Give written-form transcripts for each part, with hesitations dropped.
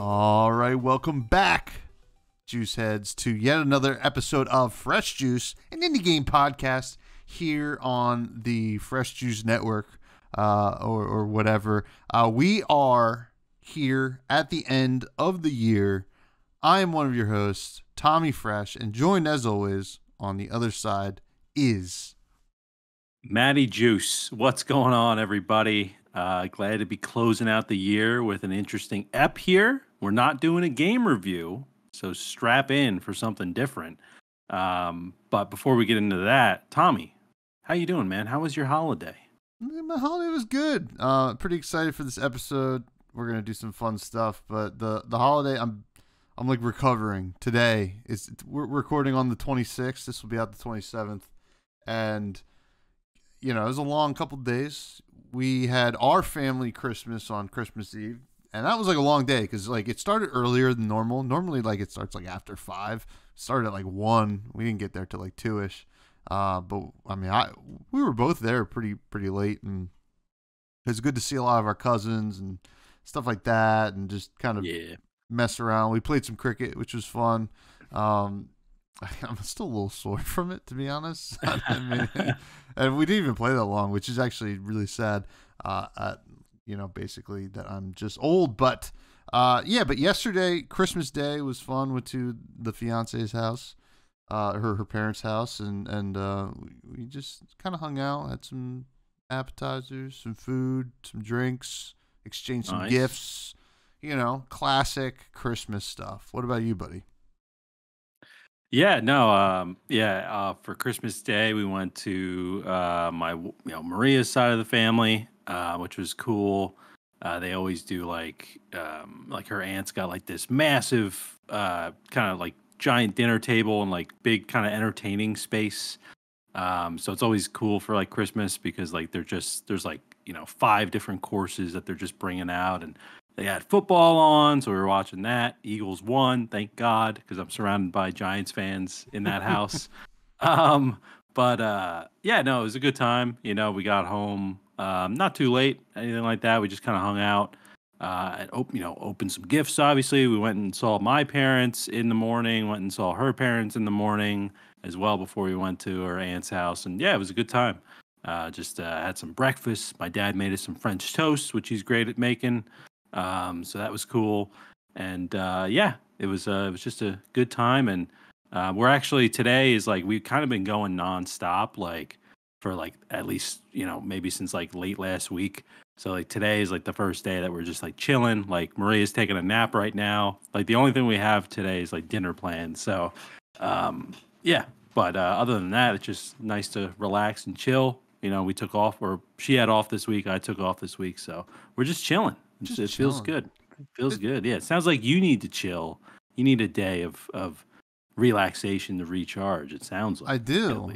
All right, welcome back, Juice Heads, to yet another episode of Fresh Juice, an indie game podcast here on the Fresh Juice Network, or whatever. We are here at the end of the year. I am one of your hosts, Tommy Fresh, and joined as always on the other side is Matty Juice. What's going on, everybody? Glad to be closing out the year with an interesting ep here. We're not doing a game review, so strap in for something different. But before we get into that, Tommy, how you doing, man? How was your holiday? My holiday was good. Pretty excited for this episode. We're gonna do some fun stuff, but the holiday, I'm like recovering. Today we're recording on the 26th. This will be out the 27th, and it was a long couple days. We had our family Christmas on Christmas Eve, and that was like a long day because it started earlier than normal. Normally, it starts after 5. It started at 1. We didn't get there till 2ish. But I mean, we were both there pretty late, and it was good to see a lot of our cousins and stuff like that, and just kind of mess around. We played some cricket, which was fun. I'm still a little sore from it, to be honest. I mean, and we didn't even play that long, which is actually really sad. Basically that I'm just old. But but yesterday, Christmas Day, was fun. Went to the fiance's house, her parents' house, and we just kind of hung out, had some appetizers, some food, some drinks, exchanged some gifts. Classic Christmas stuff. What about you, buddy? Yeah, no, for Christmas Day, we went to my Maria's side of the family, which was cool. They always do her aunt's got this massive kind of giant dinner table and big kind of entertaining space. So it's always cool for Christmas because there's 5 different courses that they're just bringing out, and they had football on, so we were watching that. Eagles won, thank God, because I'm surrounded by Giants fans in that house. It was a good time. We got home not too late, anything like that. We just kind of hung out and opened some gifts. Obviously, we went and saw my parents in the morning. Went and saw her parents in the morning as well before we went to her aunt's house. And yeah, it was a good time. Had some breakfast. My dad made us some French toast, which he's great at making. So that was cool, and it was just a good time. And we're actually, today is we've kind of been going nonstop for at least maybe since late last week. So today is the first day that we're just chilling. Maria's taking a nap right now. The only thing we have today is dinner plans. So but other than that, it's just nice to relax and chill. We took off, or she had off this week, I took off this week, so we're just chilling. It feels good. It feels good. Yeah, it sounds like you need to chill. You need a day of relaxation to recharge. It sounds like. I do.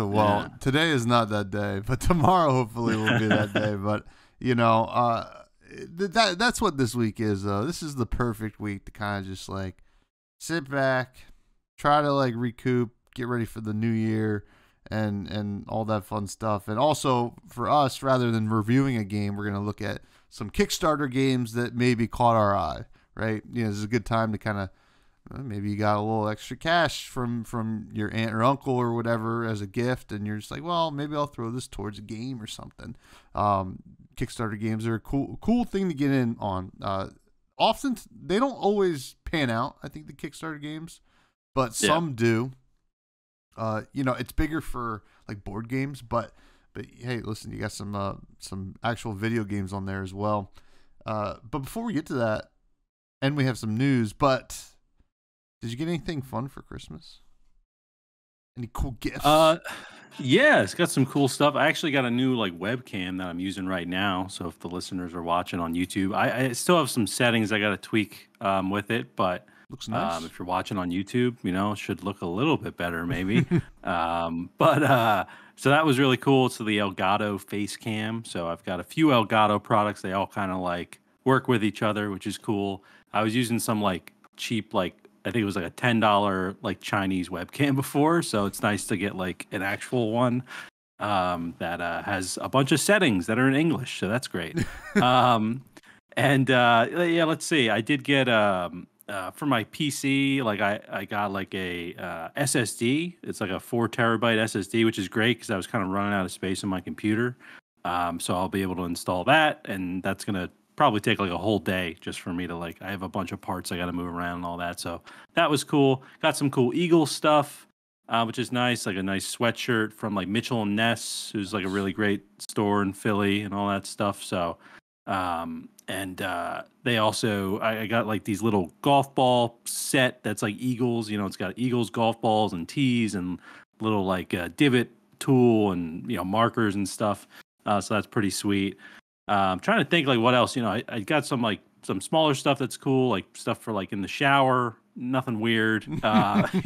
Well, today is not that day, but tomorrow hopefully will be that day. But that's what this week is. This is the perfect week to kind of just sit back, try to recoup, get ready for the new year, and all that fun stuff. And also for us, rather than reviewing a game, we're gonna look at some Kickstarter games that maybe caught our eye, right? This is a good time to kind of, maybe you got a little extra cash from your aunt or uncle or whatever as a gift, and you're just well, maybe I'll throw this towards a game or something. Kickstarter games are a cool thing to get in on. Often they don't always pan out, I think, the Kickstarter games, but some do. It's bigger for board games, but hey, listen, you got some actual video games on there as well. But before we get to that, and we have some news, but did you get anything fun for Christmas? Any cool gifts? It's got some cool stuff. I actually got a new webcam that I'm using right now. So if the listeners are watching on YouTube, I still have some settings I got to tweak with it, but looks nice. If you're watching on YouTube, it should look a little bit better maybe. So that was really cool. It's the Elgato face cam. So I've got a few Elgato products. They all kind of work with each other, which is cool. I was using some cheap I think it was a $10 Chinese webcam before. So it's nice to get an actual one that has a bunch of settings that are in English. So that's great. And yeah, let's see. I did get for my PC, like I got like a SSD. It's like a 4 terabyte SSD, which is great because I was kind of running out of space on my computer. So I'll be able to install that, and that's gonna probably take like a whole day just for me to like. I have a bunch of parts I got to move around and all that. So that was cool. Got some cool Eagle stuff, which is nice. Like a nice sweatshirt from like Mitchell and Ness, who's like a really great store in Philly and all that stuff. So and they also I got like these little golf ball set that's like Eagles. You know, it's got Eagles golf balls and tees and little like divot tool and markers and stuff. So that's pretty sweet. I'm trying to think like what else. I got some like some smaller stuff that's cool, like stuff for like in the shower. Nothing weird. Just like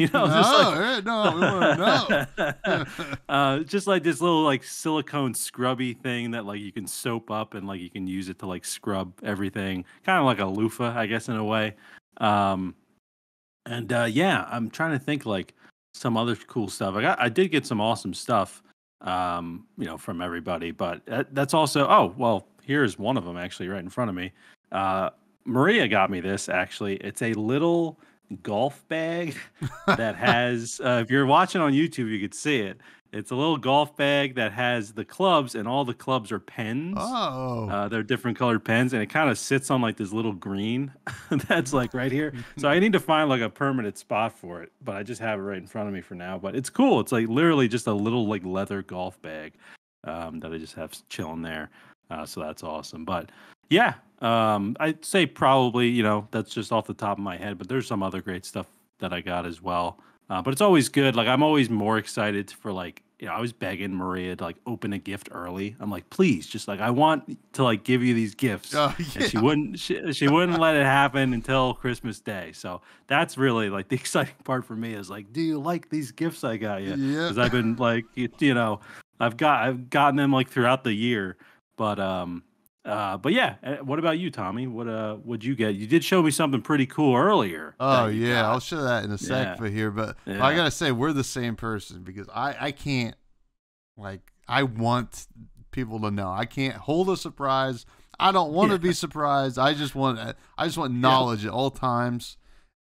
no, we want to know. just like this little like silicone scrubby thing that like you can soap up and like you can use it to like scrub everything, kind of like a loofah, I guess, in a way. um and yeah, I'm trying to think like some other cool stuff. I did get some awesome stuff, from everybody, but that's also, oh well, here's one of them actually right in front of me. uh Maria got me this. Actually, it's a little golf bag that has, if you're watching on YouTube, you could see it. It's a little golf bag that has the clubs, and all the clubs are pens. Oh. They're different colored pens, and it kind of sits on like this little green that's like right here. So I need to find like a permanent spot for it, but I just have it right in front of me for now. But it's cool. It's like literally just a little like leather golf bag that I just have chilling there. So that's awesome. But yeah, I'd say probably, that's just off the top of my head, but there's some other great stuff that I got as well. But it's always good. Like I'm always more excited for like, I was begging Maria to like open a gift early. I'm like, please, just like I want to like give you these gifts, Oh, and she wouldn't. She wouldn't let it happen until Christmas Day. So that's really like the exciting part for me is like, do you like these gifts I got you? Yeah. Because I've been like, I've gotten them like throughout the year, but yeah. What about you, Tommy? What'd you get? You did show me something pretty cool earlier. Oh that you yeah, got. I'll show that in a sec. Yeah. But here, but I Yeah. gotta say we're the same person because I can't, like, I want people to know. I can't hold a surprise. I don't want to be surprised. I just want knowledge at all times,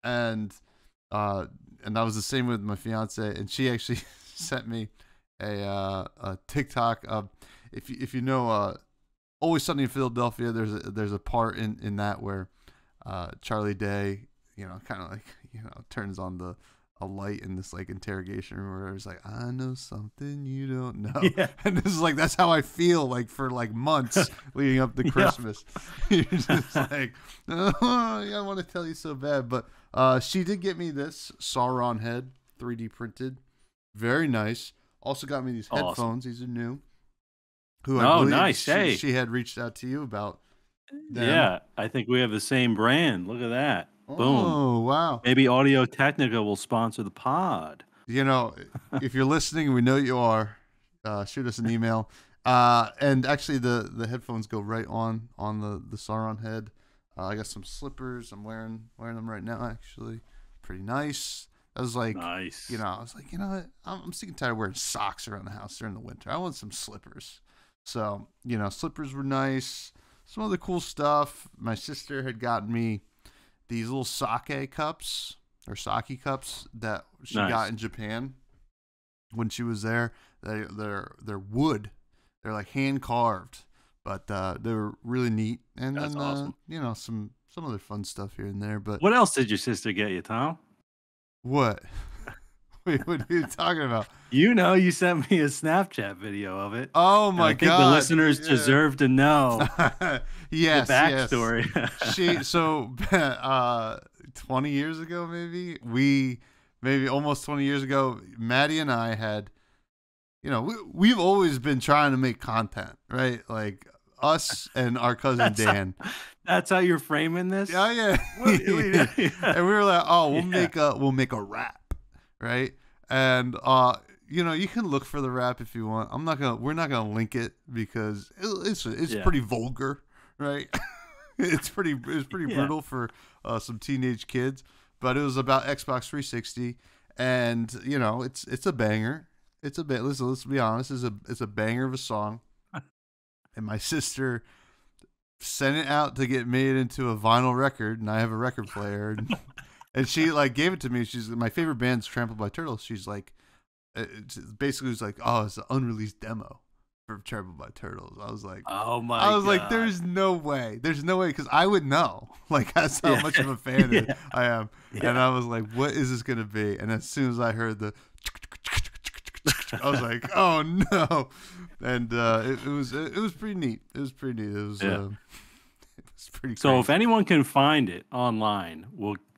and that was the same with my fiance, and she actually sent me a TikTok. If you know Always Sunny in Philadelphia, there's a part in that where Charlie Day, kind of like, turns on a light in this like interrogation room where it's like, I know something you don't know. Yeah. And this is like, that's how I feel like for like months leading up to Christmas. You're just like, oh, I want to tell you so bad. But she did get me this Sauron head, 3D printed. Very nice. Also got me these Awesome. headphones. These are new. Who Oh, I believe nice. Hey. she had reached out to you about them. Yeah, I think we have the same brand. Look at that. Boom. Oh, wow. Maybe Audio Technica will sponsor the pod. If you're listening, we know you are. Shoot us an email. And actually, the headphones go right on the Sauron head. I got some slippers. I'm wearing them right now. Actually, pretty nice. I was like, Nice. I was like, what? I'm sick and tired of wearing socks around the house during the winter. I want some slippers. So, slippers were nice. Some other cool stuff. My sister had gotten me these little sake cups that she Nice. got in Japan when she was there. They're wood. They're like hand carved, but they were really neat. And That's then awesome. some other fun stuff here and there. But What else did your sister get you, Tom? what? Wait, what are you talking about? You sent me a Snapchat video of it. Oh And my I think god! the listeners deserve to know Yes, the backstory. Yes. 20 years ago, maybe almost 20 years ago, Maddie and I had, we've always been trying to make content, right? Like us and our cousin Dan. That's how you're framing this? Oh yeah. And we were like, oh, we'll make a rap, right? And you can look for the rap if you want. We're not gonna link it because it's pretty vulgar, right? It was pretty brutal for some teenage kids, but it was about Xbox 360, and it's a banger. Let's be honest, it's a banger of a song. And my sister sent it out to get made into a vinyl record, and I have a record player. And she like gave it to me. She's my favorite band's Trampled by Turtles. She's like, basically was like, oh, it's an unreleased demo for Trampled by Turtles. I was like, oh my! I was God. like, there's no way, because I would know. Like that's how much of a fan I am. Yeah. And I was like, what is this gonna be? And as soon as I heard the, I was like, oh no. And it was pretty neat. It was pretty neat. It was pretty. So crazy. if anyone can find it online,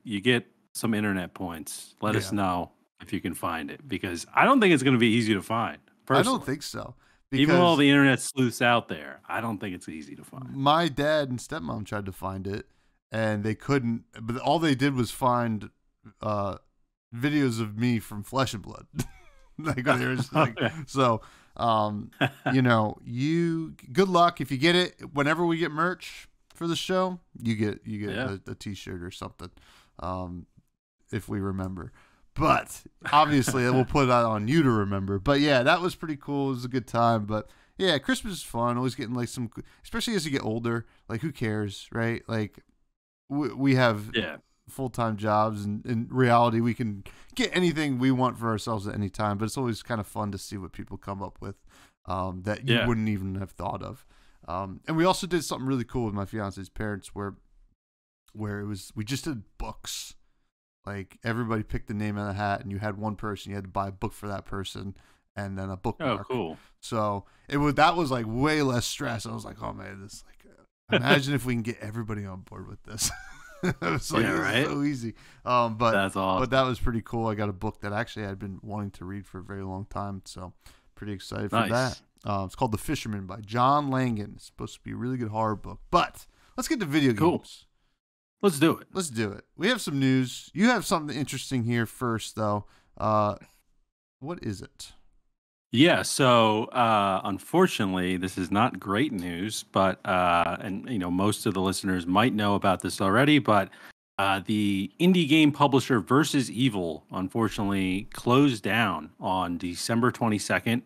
you get some internet points. Let us know if you can find it, because I don't think it's going to be easy to find. Personally. I don't think so. Even all the internet sleuths out there, I don't think it's easy to find. My dad and stepmom tried to find it, and they couldn't. But all they did was find videos of me from Flesh and Blood. Like, so. You know, good luck if you get it. Whenever we get merch for the show, you get a t-shirt or something, if we remember. But obviously we'll put that on you to remember. But yeah, that was pretty cool. It was a good time. But yeah, Christmas is fun. Always getting like some, especially as you get older, like who cares, right? Like we have full-time jobs, and in reality we can get anything we want for ourselves at any time, but it's always kind of fun to see what people come up with that you wouldn't even have thought of. And we also did something really cool with my fiance's parents where we just did books. Like everybody picked the name of the hat, and you had one person, you had to buy a book for that person, and then a bookmark. Oh, cool. So that was like way less stress. I was like, oh man, this imagine if we can get everybody on board with this. It was like, right? So easy. But that's awesome. But that was pretty cool. I got a book that actually I'd been wanting to read for a very long time, so pretty excited for that. It's called The Fisherman by John Langan. It's supposed to be a really good horror book. But let's get to video games. Let's do it. Let's do it. We have some news. You have something interesting here first, though. What is it? Yeah, so unfortunately, this is not great news, but and you know, most of the listeners might know about this already, but the indie game publisher Versus Evil unfortunately closed down on December 22nd.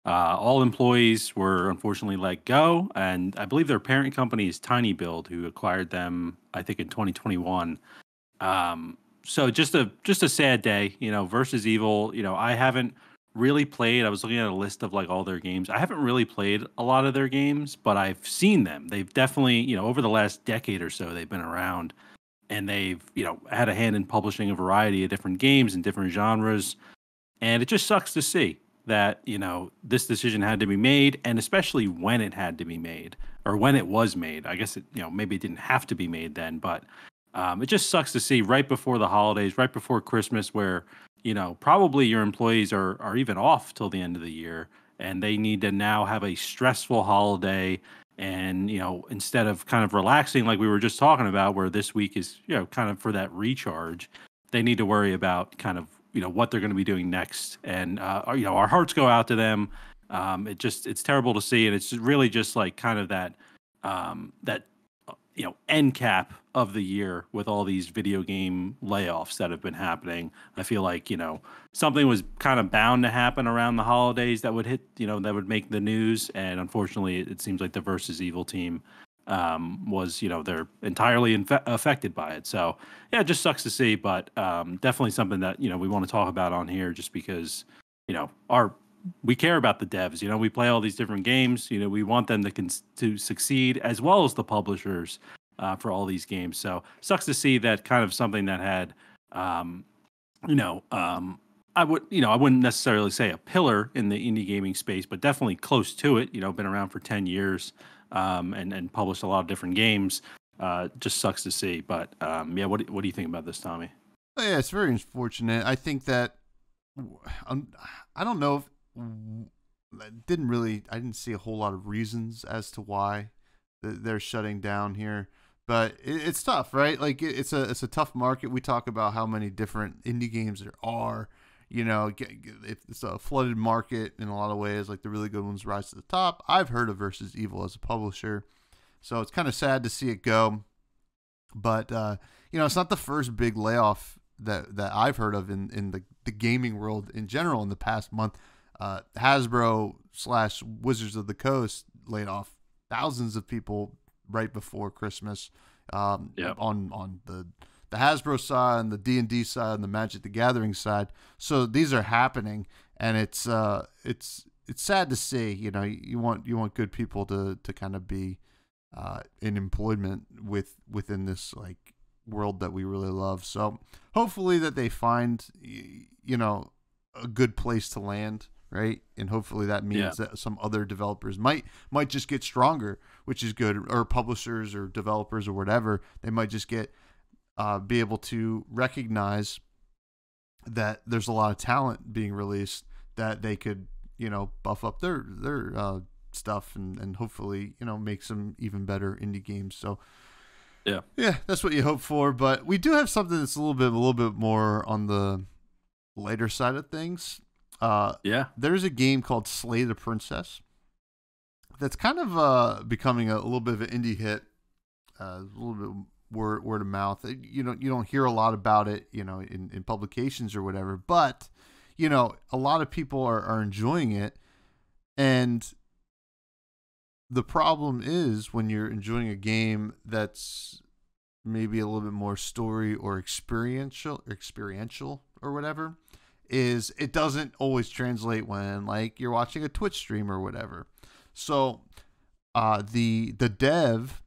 All employees were unfortunately let go, and I believe their parent company is Tiny Build, who acquired them, I think, in 2021. So just a sad day, you know. Versus Evil, you know, I haven't really played. I was looking at a list of like all their games. I haven't really played a lot of their games, but I've seen them. They've definitely, you know, over the last decade or so, they've been around, and they've, you know, had a hand in publishing a variety of different games in different genres. And it just sucks to see that, you know, this decision had to be made, and especially when it had to be made, or when it was made. I guess it, you know, maybe it didn't have to be made then, but it just sucks to see right before the holidays, right before Christmas, where, you know, probably your employees are even off till the end of the year, and they need to now have a stressful holiday. And, you know, instead of kind of relaxing like we were just talking about, where this week is, you know, kind of for that recharge, they need to worry about kind of, you know, what they're going to be doing next. And, you know, our hearts go out to them. It's terrible to see. And it's really just like kind of that, you know, end cap of the year with all these video game layoffs that have been happening. I feel like, you know, something was kind of bound to happen around the holidays that would hit, you know, that would make the news. And unfortunately, it seems like the Versus Evil team was, you know, they're entirely affected by it. So yeah, it just sucks to see, but definitely something that, you know, we want to talk about on here, just because, you know, we care about the devs. You know, we play all these different games. You know, we want them to succeed, as well as the publishers for all these games. So sucks to see that kind of something that had, you know, I wouldn't necessarily say a pillar in the indie gaming space, but definitely close to it. You know, been around for 10 years and published a lot of different games. Just sucks to see. But yeah, what do you think about this, Tommy? Oh, yeah, it's very unfortunate. I think that I don't know if I didn't see a whole lot of reasons as to why they're shutting down here, but it's tough, right? Like it's a tough market. We talk about how many different indie games there are. You know, it's a flooded market in a lot of ways. Like the really good ones rise to the top. I've heard of Versus Evil as a publisher, so it's kind of sad to see it go. But you know, it's not the first big layoff that I've heard of in the gaming world in general in the past month. Hasbro / Wizards of the Coast laid off thousands of people right before Christmas. Yeah. On the Hasbro side and the D&D side and the Magic the Gathering side. So these are happening, and it's sad to see. You know, you want good people to kind of be in employment within this like world that we really love. So hopefully that they find you know a good place to land, right? And hopefully that means that some other developers might just get stronger, which is good, or publishers or developers or whatever. They might just get be able to recognize that there's a lot of talent being released that they could, you know, buff up their stuff and hopefully, you know, make some even better indie games. So yeah, that's what you hope for. But we do have something that's a little bit more on the lighter side of things. There's a game called Slay the Princess that's kind of becoming a little bit of an indie hit, a little bit word of mouth. You don't hear a lot about it, you know, in publications or whatever, but you know, a lot of people are enjoying it. And the problem is when you're enjoying a game that's maybe a little bit more story or experiential or whatever, is it doesn't always translate when like you're watching a Twitch stream or whatever. So the dev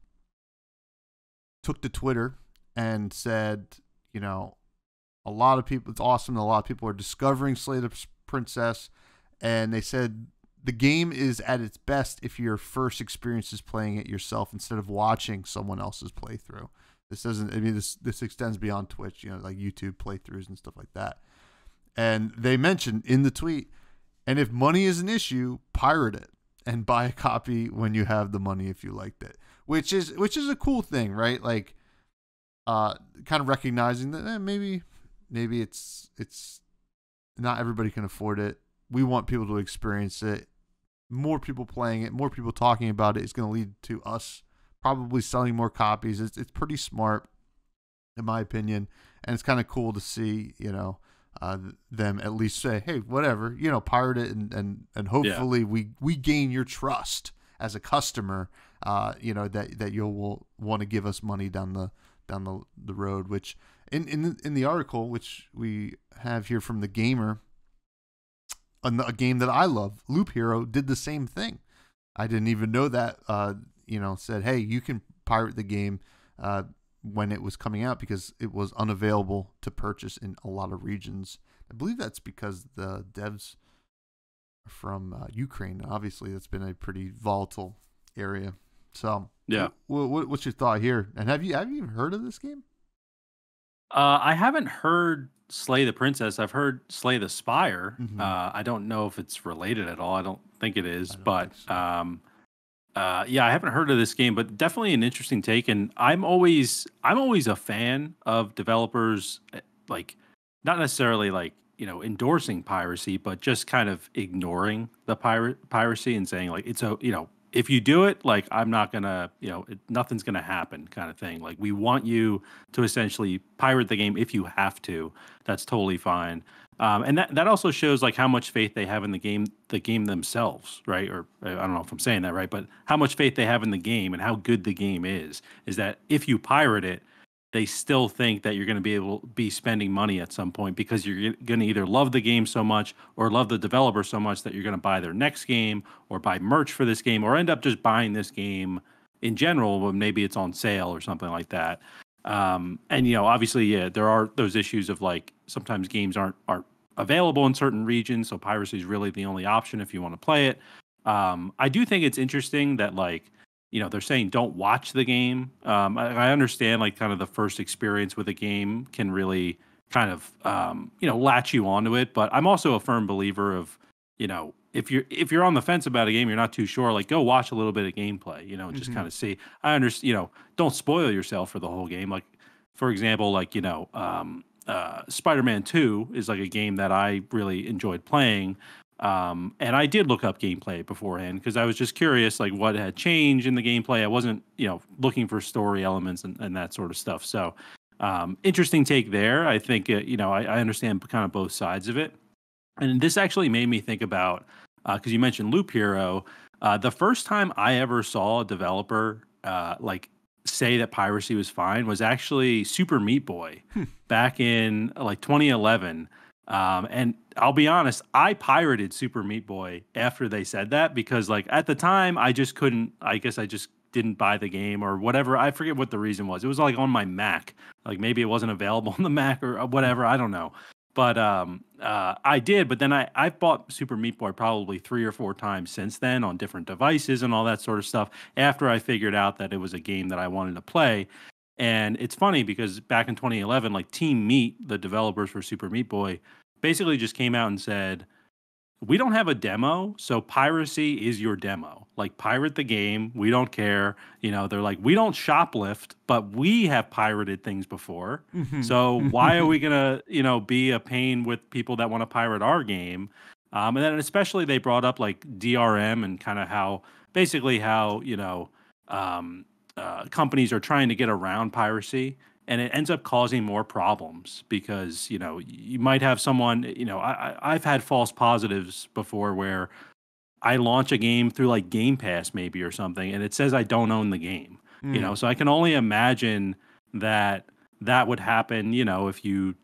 took to Twitter and said, you know, a lot of people, it's awesome that a lot of people are discovering Slay the Princess, and they said the game is at its best if your first experience is playing it yourself instead of watching someone else's playthrough. This doesn't, I mean, this extends beyond Twitch, you know, like YouTube playthroughs and stuff like that. And they mentioned in the tweet, and if money is an issue, pirate it and buy a copy when you have the money if you liked it. Which is a cool thing, right? Like, kind of recognizing that maybe it's not everybody can afford it. We want people to experience it. More people playing it, more people talking about it is going to lead to us probably selling more copies. It's pretty smart, in my opinion, and it's kind of cool to see, you know, them at least say, hey, whatever, you know, pirate it, and hopefully we gain your trust as a customer. You know, that you'll want to give us money down the road. Which in the article, which we have here from the Gamer, a game that I love, Loop Hero, did the same thing. I didn't even know that. You know, said, hey, you can pirate the game when it was coming out because it was unavailable to purchase in a lot of regions. I believe that's because the devs are from Ukraine. Obviously, that's been a pretty volatile area. So yeah, what's your thought here? And have you even heard of this game? I haven't heard Slay the Princess. I've heard Slay the Spire. Mm-hmm. I don't know if it's related at all. I don't think it is, but so. yeah, I haven't heard of this game, but definitely an interesting take. And I'm always a fan of developers, like not necessarily like, you know, endorsing piracy, but just kind of ignoring the piracy and saying like, it's a, you know, if you do it, like, I'm not gonna, you know, nothing's gonna happen kind of thing. Like, we want you to essentially pirate the game if you have to. That's totally fine. And that also shows like how much faith they have in the game themselves, right? Or I don't know if I'm saying that right, but how much faith they have in the game and how good the game is that if you pirate it, they still think that you're going to be spending money at some point because you're going to either love the game so much or love the developer so much that you're going to buy their next game or buy merch for this game or end up just buying this game in general when maybe it's on sale or something like that. And, you know, obviously, yeah, there are those issues of like sometimes games aren't available in certain regions. So piracy is really the only option if you want to play it. I do think it's interesting that like, you know, they're saying don't watch the game. I understand like kind of the first experience with a game can really kind of, you know, latch you onto it. But I'm also a firm believer of, you know, if you're on the fence about a game, you're not too sure, like go watch a little bit of gameplay, you know, just kind of see. I understand, you know, don't spoil yourself for the whole game. Like, for example, like, you know, Spider-Man 2 is like a game that I really enjoyed playing. And I did look up gameplay beforehand because I was just curious, like what had changed in the gameplay. I wasn't, you know, looking for story elements and that sort of stuff. So, interesting take there. I think, you know, I understand kind of both sides of it. And this actually made me think about, because you mentioned Loop Hero. The first time I ever saw a developer like say that piracy was fine was actually Super Meat Boy back in like 2011. And I'll be honest, I pirated Super Meat Boy after they said that because like at the time I just couldn't, I guess I just didn't buy the game or whatever. I forget what the reason was. It was like on my Mac. Like maybe it wasn't available on the Mac or whatever. I don't know. But I did. But then I've bought Super Meat Boy probably 3 or 4 times since then on different devices and all that sort of stuff. After I figured out that it was a game that I wanted to play, and it's funny because back in 2011, like Team Meat, the developers for Super Meat Boy, basically just came out and said, we don't have a demo, so piracy is your demo. Like pirate the game, we don't care. You know, they're like, we don't shoplift, but we have pirated things before. So why are we gonna, you know, be a pain with people that want to pirate our game? And then especially they brought up like DRM and kind of how basically how, you know, companies are trying to get around piracy, and it ends up causing more problems because you know you might have someone, you know, I've had false positives before where I launch a game through like Game Pass maybe or something, and it says I don't own the game. You know, so I can only imagine that that would happen, you know, if you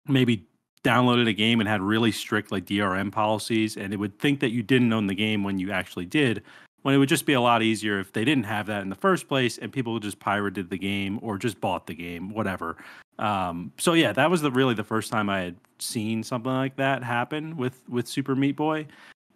maybe downloaded a game and had really strict like DRM policies, and it would think that you didn't own the game when you actually did, when it would just be a lot easier if they didn't have that in the first place and people just pirated the game or just bought the game, whatever. So yeah, that was really the first time I had seen something like that happen with Super Meat Boy.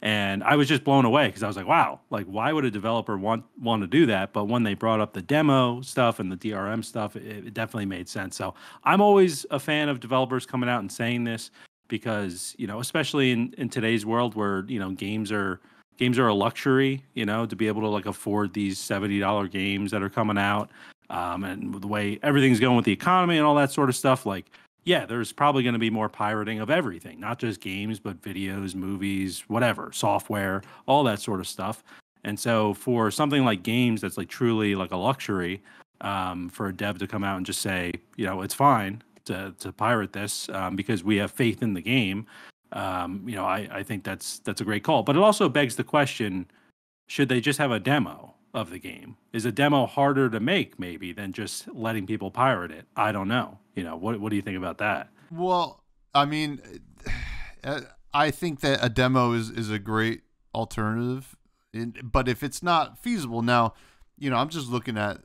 And I was just blown away because I was like, wow, like why would a developer want to do that? But when they brought up the demo stuff and the DRM stuff, it definitely made sense. So I'm always a fan of developers coming out and saying this because, you know, especially in today's world where, you know, games are a luxury, you know, to be able to like afford these $70 games that are coming out. And the way everything's going with the economy and all that sort of stuff, like, yeah, there's probably going to be more pirating of everything, not just games, but videos, movies, whatever, software, all that sort of stuff. And so for something like games that's like truly like a luxury, for a dev to come out and just say, you know, it's fine to pirate this because we have faith in the game. You know, I think that's a great call. But it also begs the question, should they just have a demo of the game? Is a demo harder to make maybe than just letting people pirate it? I don't know. You know, what do you think about that? Well, I mean, I think that a demo is a great alternative, but if it's not feasible now, you know, I'm just looking at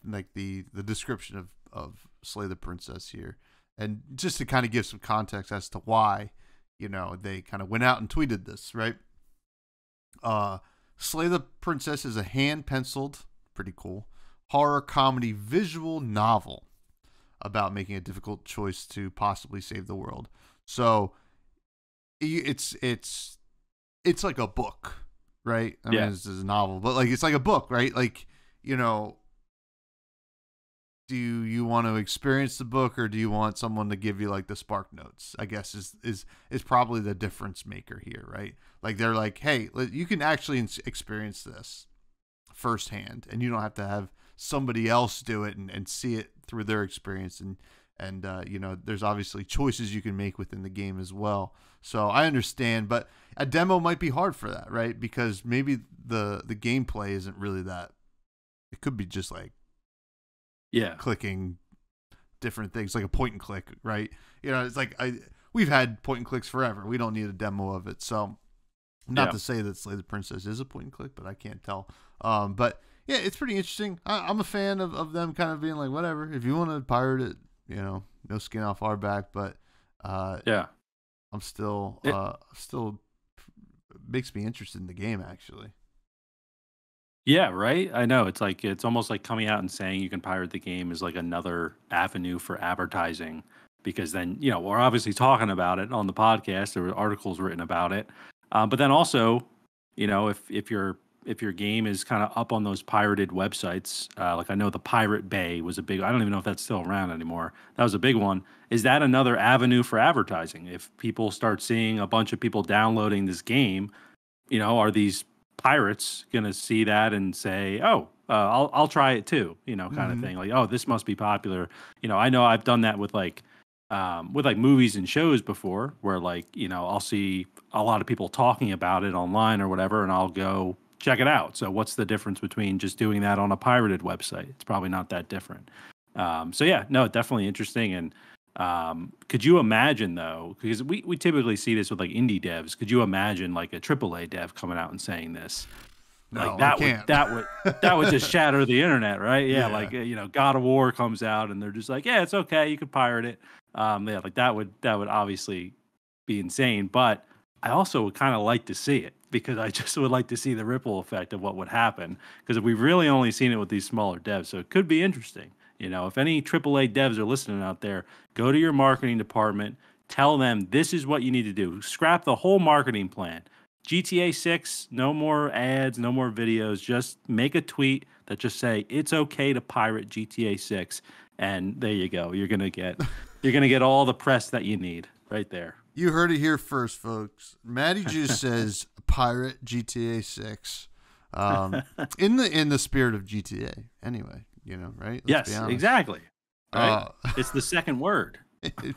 like the description of Slay the Princess here, and just to kind of give some context as to why, you know, they kind of went out and tweeted this, right? Slay the Princess is a hand-penciled, pretty cool, horror comedy visual novel about making a difficult choice to possibly save the world. So it's like a book, right? I mean, it's a novel, but like it's like a book, right? Like, you know, do you want to experience the book or do you want someone to give you like the spark notes? I guess is probably the difference maker here, right? Like they're like, hey, you can actually experience this firsthand, and you don't have to have somebody else do it and see it through their experience. And you know, there's obviously choices you can make within the game as well. So I understand, but a demo might be hard for that, right? Because maybe the gameplay isn't really that. It could be just like clicking different things, like a point and click, right? You know, it's like we've had point and clicks forever. We don't need a demo of it. So not to say that Slay the Princess is a point and click, but I can't tell. But yeah, it's pretty interesting. I'm a fan of them kind of being like, whatever, if you want to pirate it, you know, no skin off our back. But I'm still makes me interested in the game, actually. Yeah, right. I know. It's like it's almost like coming out and saying you can pirate the game is like another avenue for advertising because then, you know, we're obviously talking about it on the podcast. There were articles written about it. But then also, you know, if your game is kind of up on those pirated websites, like I know the Pirate Bay was a big, I don't even know if that's still around anymore. That was a big one. Is that another avenue for advertising? If people start seeing a bunch of people downloading this game, you know, are these pirates going to see that and say, oh, I'll try it too, you know, kind of thing. Like, oh, this must be popular. You know I've done that with like movies and shows before where like, you know, I'll see a lot of people talking about it online or whatever, and I'll go check it out. So what's the difference between just doing that on a pirated website? It's probably not that different. So yeah, no, definitely interesting. And could you imagine though, because we typically see this with like indie devs, could you imagine like a AAA dev coming out and saying this? No, Like that I can't. that would just shatter the internet, right? Yeah, Yeah. like God of War comes out and they're just like, yeah, it's okay, you could pirate it. Yeah, like that would obviously be insane. But I also would kind of like to see it because I just would like to see the ripple effect of what would happen. Because we've really only seen it with these smaller devs, so it could be interesting. If any AAA devs are listening out there, go to your marketing department, tell them this is what you need to do. Scrap the whole marketing plan. GTA 6, no more ads, no more videos. Just make a tweet that just say it's okay to pirate GTA 6, and there you go. You're gonna get all the press that you need right there. You heard it here first, folks. Matty just says pirate GTA 6, in the spirit of GTA. Anyway, right? Let's yes, exactly. Right? It's the second word.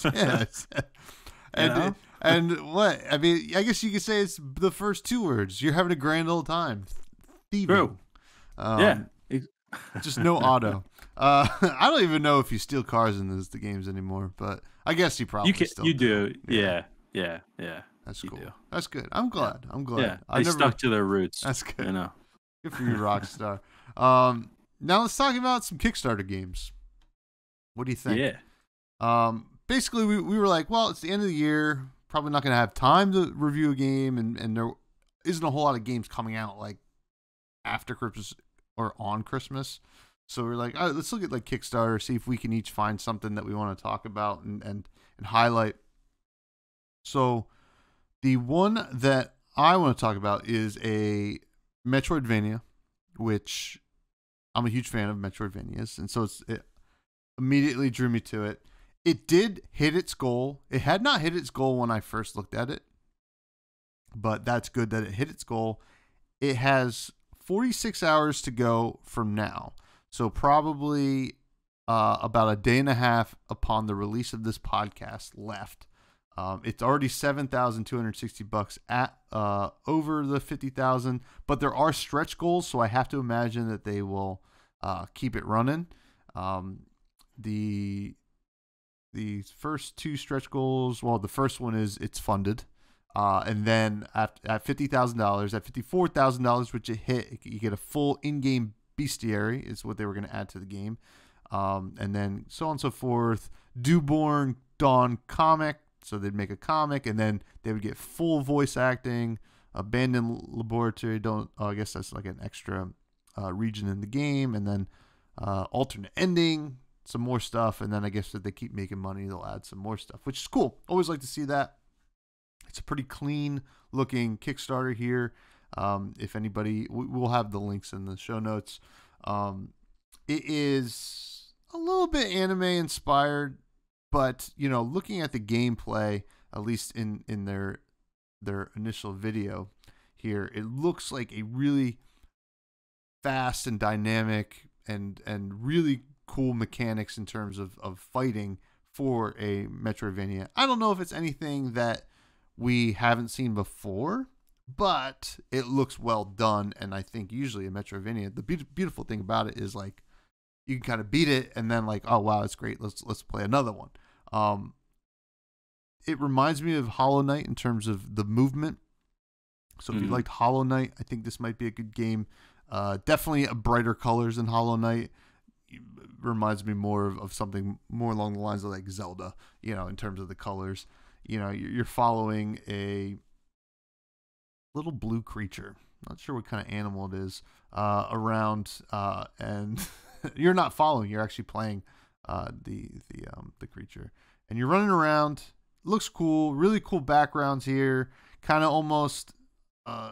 Yes. And what? I mean, I guess you could say it's the first two words. You're having a grand old time. Thieving. True. Yeah. Just no auto. I don't even know if you steal cars in the games anymore, but I guess you probably still do. Yeah. That's cool. Do. That's good. I'm glad. Yeah. They stuck to their roots. That's good. Good for you, Rockstar. Now let's talk about some Kickstarter games. What do you think? Yeah. Basically, we were like, well, it's the end of the year. Probably not going to have time to review a game, and there isn't a whole lot of games coming out like after Christmas or on Christmas. So we're like, all right, let's look at like Kickstarter, see if we can each find something that we want to talk about and highlight. So the one that I want to talk about is a Metroidvania, which I'm a huge fan of Metroidvanias, and so it immediately drew me to it. It did hit its goal. It had not hit its goal when I first looked at it, but that's good that it hit its goal. It has 46 hours to go from now, so probably about a day and a half upon the release of this podcast left. It's already $7,260 at over the 50,000, but there are stretch goals, so I have to imagine that they will keep it running. The first two stretch goals, well, the first one is it's funded. And then at $50,000, at $54,000, which it hit, you get a full in-game bestiary is what they were going to add to the game. And then so on and so forth. Dewborn Dawn comic. So they'd make a comic, and then they would get full voice acting. Abandoned Laboratory. I guess that's like an extra region in the game. And then alternate ending. Some more stuff, and then I guess if they keep making money, they'll add some more stuff, which is cool. Always like to see that. It's a pretty clean looking Kickstarter here. If anybody, we'll have the links in the show notes. It is a little bit anime inspired, but looking at the gameplay, at least in their initial video here, it looks like a really fast and dynamic and really cool mechanics in terms of fighting for a Metroidvania. I don't know if it's anything that we haven't seen before, but it looks well done, and I think usually a Metroidvania, the beautiful thing about it is like you can kind of beat it and then like, oh wow, it's great, let's play another one. It reminds me of Hollow Knight in terms of the movement. So if you liked Hollow Knight, I think this might be a good game. Definitely a brighter colors than Hollow Knight. Reminds me more of something more along the lines of like Zelda, in terms of the colors. You're following a little blue creature. Not sure what kind of animal it is around, and you're not following. You're actually playing the creature, and you're running around. Looks cool. Really cool backgrounds here. Kind of almost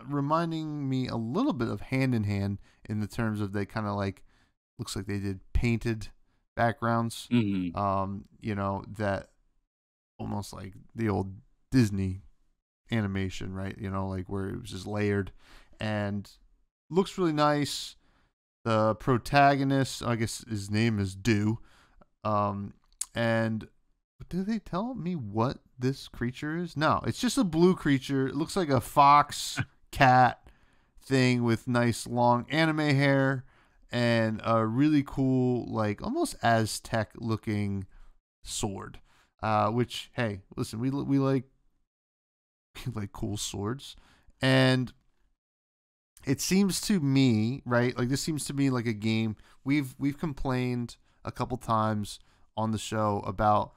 reminding me a little bit of Hand in Hand in the terms of they kind of like. Looks like they did painted backgrounds, that almost like the old Disney animation, right? Like where it was just layered and looks really nice. The protagonist, I guess his name is Dew. And do they tell me what this creature is? No, it's just a blue creature. It looks like a fox, cat thing with nice long anime hair and a really cool, like almost Aztec looking sword. Which, hey, listen, we like like cool swords, and it seems to me, right? Like this seems to me like a game we've complained a couple times on the show about,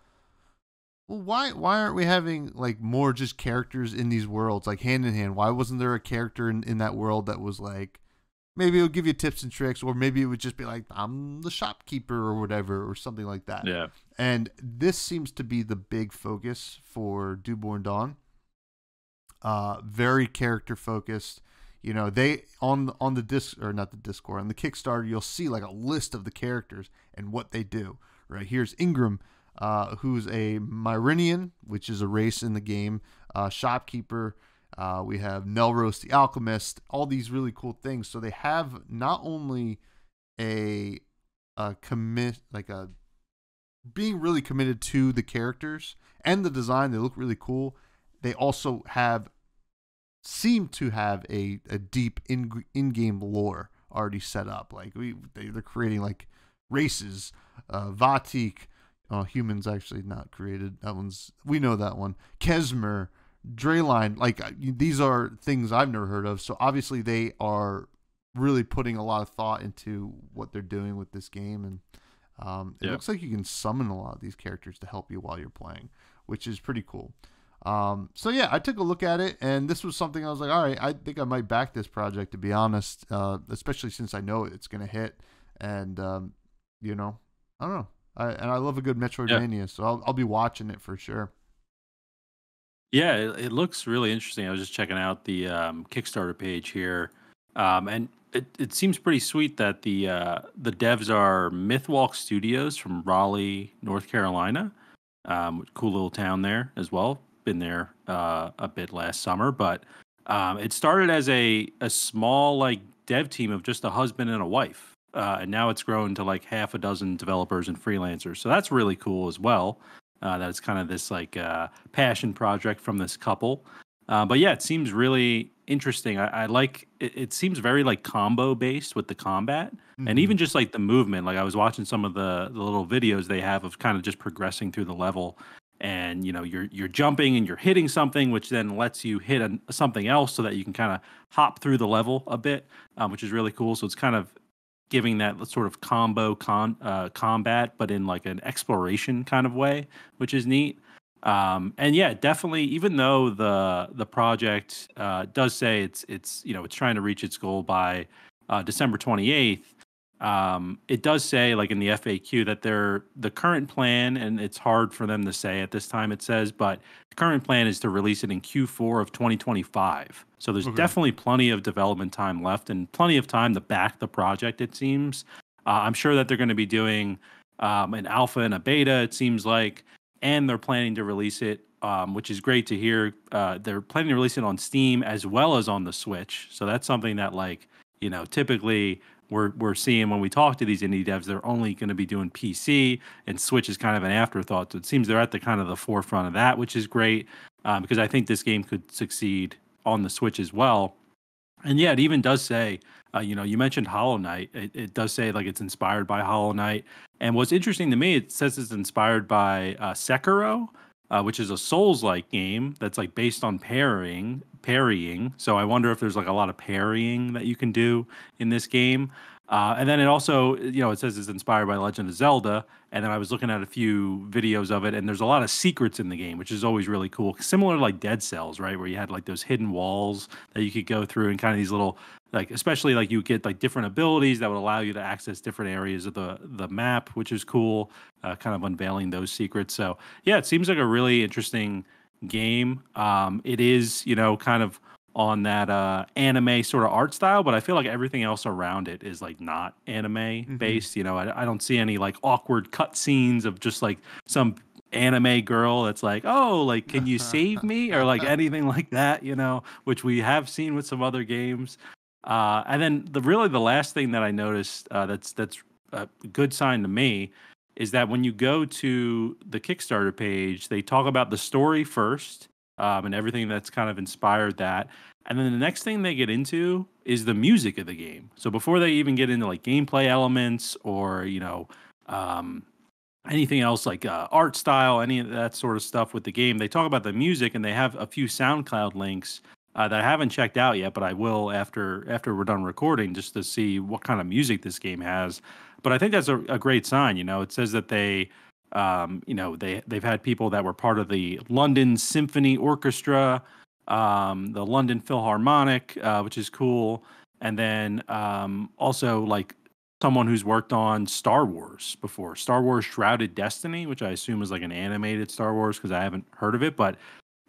well, why aren't we having like more just characters in these worlds, like hand in hand? Why wasn't there a character in that world that was like, maybe it would give you tips and tricks, or maybe it would just be like, I'm the shopkeeper or whatever, or something like that. Yeah. And this seems to be the big focus for Dewborn Dawn. Very character focused. You know, they on the disc, or not the Discord, on the Kickstarter, you'll see like a list of the characters and what they do. Right, here's Ingram, who's a Myrinian, which is a race in the game, shopkeeper. We have Nelros the alchemist. All these really cool things. So they have not only a commit, like a being really committed to the characters and the design. They look really cool. They also seem to have a deep in-game lore already set up. Like they're creating like races, Vatik, humans actually not created. That one's, we know that one. Kesmer, Drayline, like these are things I've never heard of. So obviously they are really putting a lot of thought into what they're doing with this game, and it looks like you can summon a lot of these characters to help you while you're playing, which is pretty cool. So yeah, I took a look at it, and this was something I was like, all right, I think I might back this project, to be honest, especially since I know it's going to hit, and, you know, I don't know. I love a good Metroidvania, so I'll be watching it for sure. Yeah, it looks really interesting. I was just checking out the Kickstarter page here, and it seems pretty sweet that the devs are Mythwalk Studios from Raleigh, North Carolina. Cool little town there as well. Been there a bit last summer, but it started as a small like dev team of just a husband and a wife, and now it's grown to like half a dozen developers and freelancers. So that's really cool as well. That it's kind of this like passion project from this couple. But yeah, it seems really interesting. I like it. It seems very like combo based with the combat, and even just like the movement. Like I was watching some of the little videos they have of kind of just progressing through the level, and you know you're jumping and you're hitting something, which then lets you hit something else so that you can kind of hop through the level a bit, which is really cool. So it's kind of giving that sort of combo combat, but in like an exploration kind of way, which is neat. And yeah, definitely. Even though the project does say it's you know it's trying to reach its goal by December 28th, it does say like in the FAQ that the current plan, and it's hard for them to say at this time. It says, but the current plan is to release it in Q4 of 2025. So there's definitely plenty of development time left and plenty of time to back the project. It seems. I'm sure that they're going to be doing an alpha and a beta. It seems like. And they're planning to release it, which is great to hear. They're planning to release it on Steam as well as on the Switch. So that's something that, like, you know, typically we're seeing when we talk to these indie devs, they're only going to be doing PC, and Switch is kind of an afterthought. So it seems they're at the kind of the forefront of that, which is great, because I think this game could succeed on the Switch as well. And yeah, it even does say, you know, you mentioned Hollow Knight. It does say like it's inspired by Hollow Knight. And what's interesting to me, it says it's inspired by Sekiro, which is a Souls-like game that's like based on parrying. So I wonder if there's like a lot of parrying that you can do in this game. And then it also, you know, it says it's inspired by Legend of Zelda. And then I was looking at a few videos of it, and there's a lot of secrets in the game, which is always really cool. Similar to like Dead Cells, right? Where you had like those hidden walls that you could go through, and kind of these little, like, especially like you get like different abilities that would allow you to access different areas of the map, which is cool, kind of unveiling those secrets. So yeah, it seems like a really interesting game. It is, you know, kind of on that anime sort of art style, but I feel like everything else around it is like not anime based. You know, I don't see any like awkward cut scenes of just like some anime girl that's like, oh, like, can you save me, or like anything like that, you know, which we have seen with some other games. And then the last thing that I noticed, that's a good sign to me, is that when you go to the Kickstarter page, they talk about the story first, and everything that's kind of inspired that. And then the next thing they get into is the music of the game. So before they even get into like gameplay elements or, um, anything else like art style, any of that sort of stuff with the game, they talk about the music and they have a few SoundCloud links that I haven't checked out yet, but I will after we're done recording just to see what kind of music this game has. But I think that's a great sign. It says that they've had people that were part of the London Symphony Orchestra, the London Philharmonic, which is cool, and then also like someone who's worked on Star Wars before, Star Wars Shrouded Destiny, which I assume is like an animated Star Wars because I haven't heard of it, but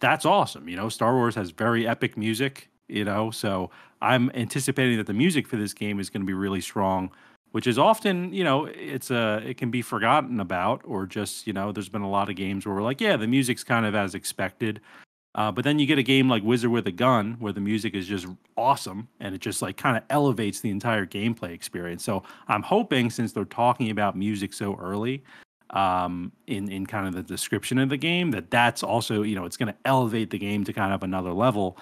that's awesome. Star Wars has very epic music, so I'm anticipating that the music for this game is going to be really strong, which is often, it can be forgotten about, or just, there's been a lot of games where we're like, yeah, the music's kind of as expected. But then you get a game like Wizard with a Gun where the music is just awesome and it just like kind of elevates the entire gameplay experience. So I'm hoping, since they're talking about music so early, in kind of the description of the game, that's also, it's going to elevate the game to kind of another level.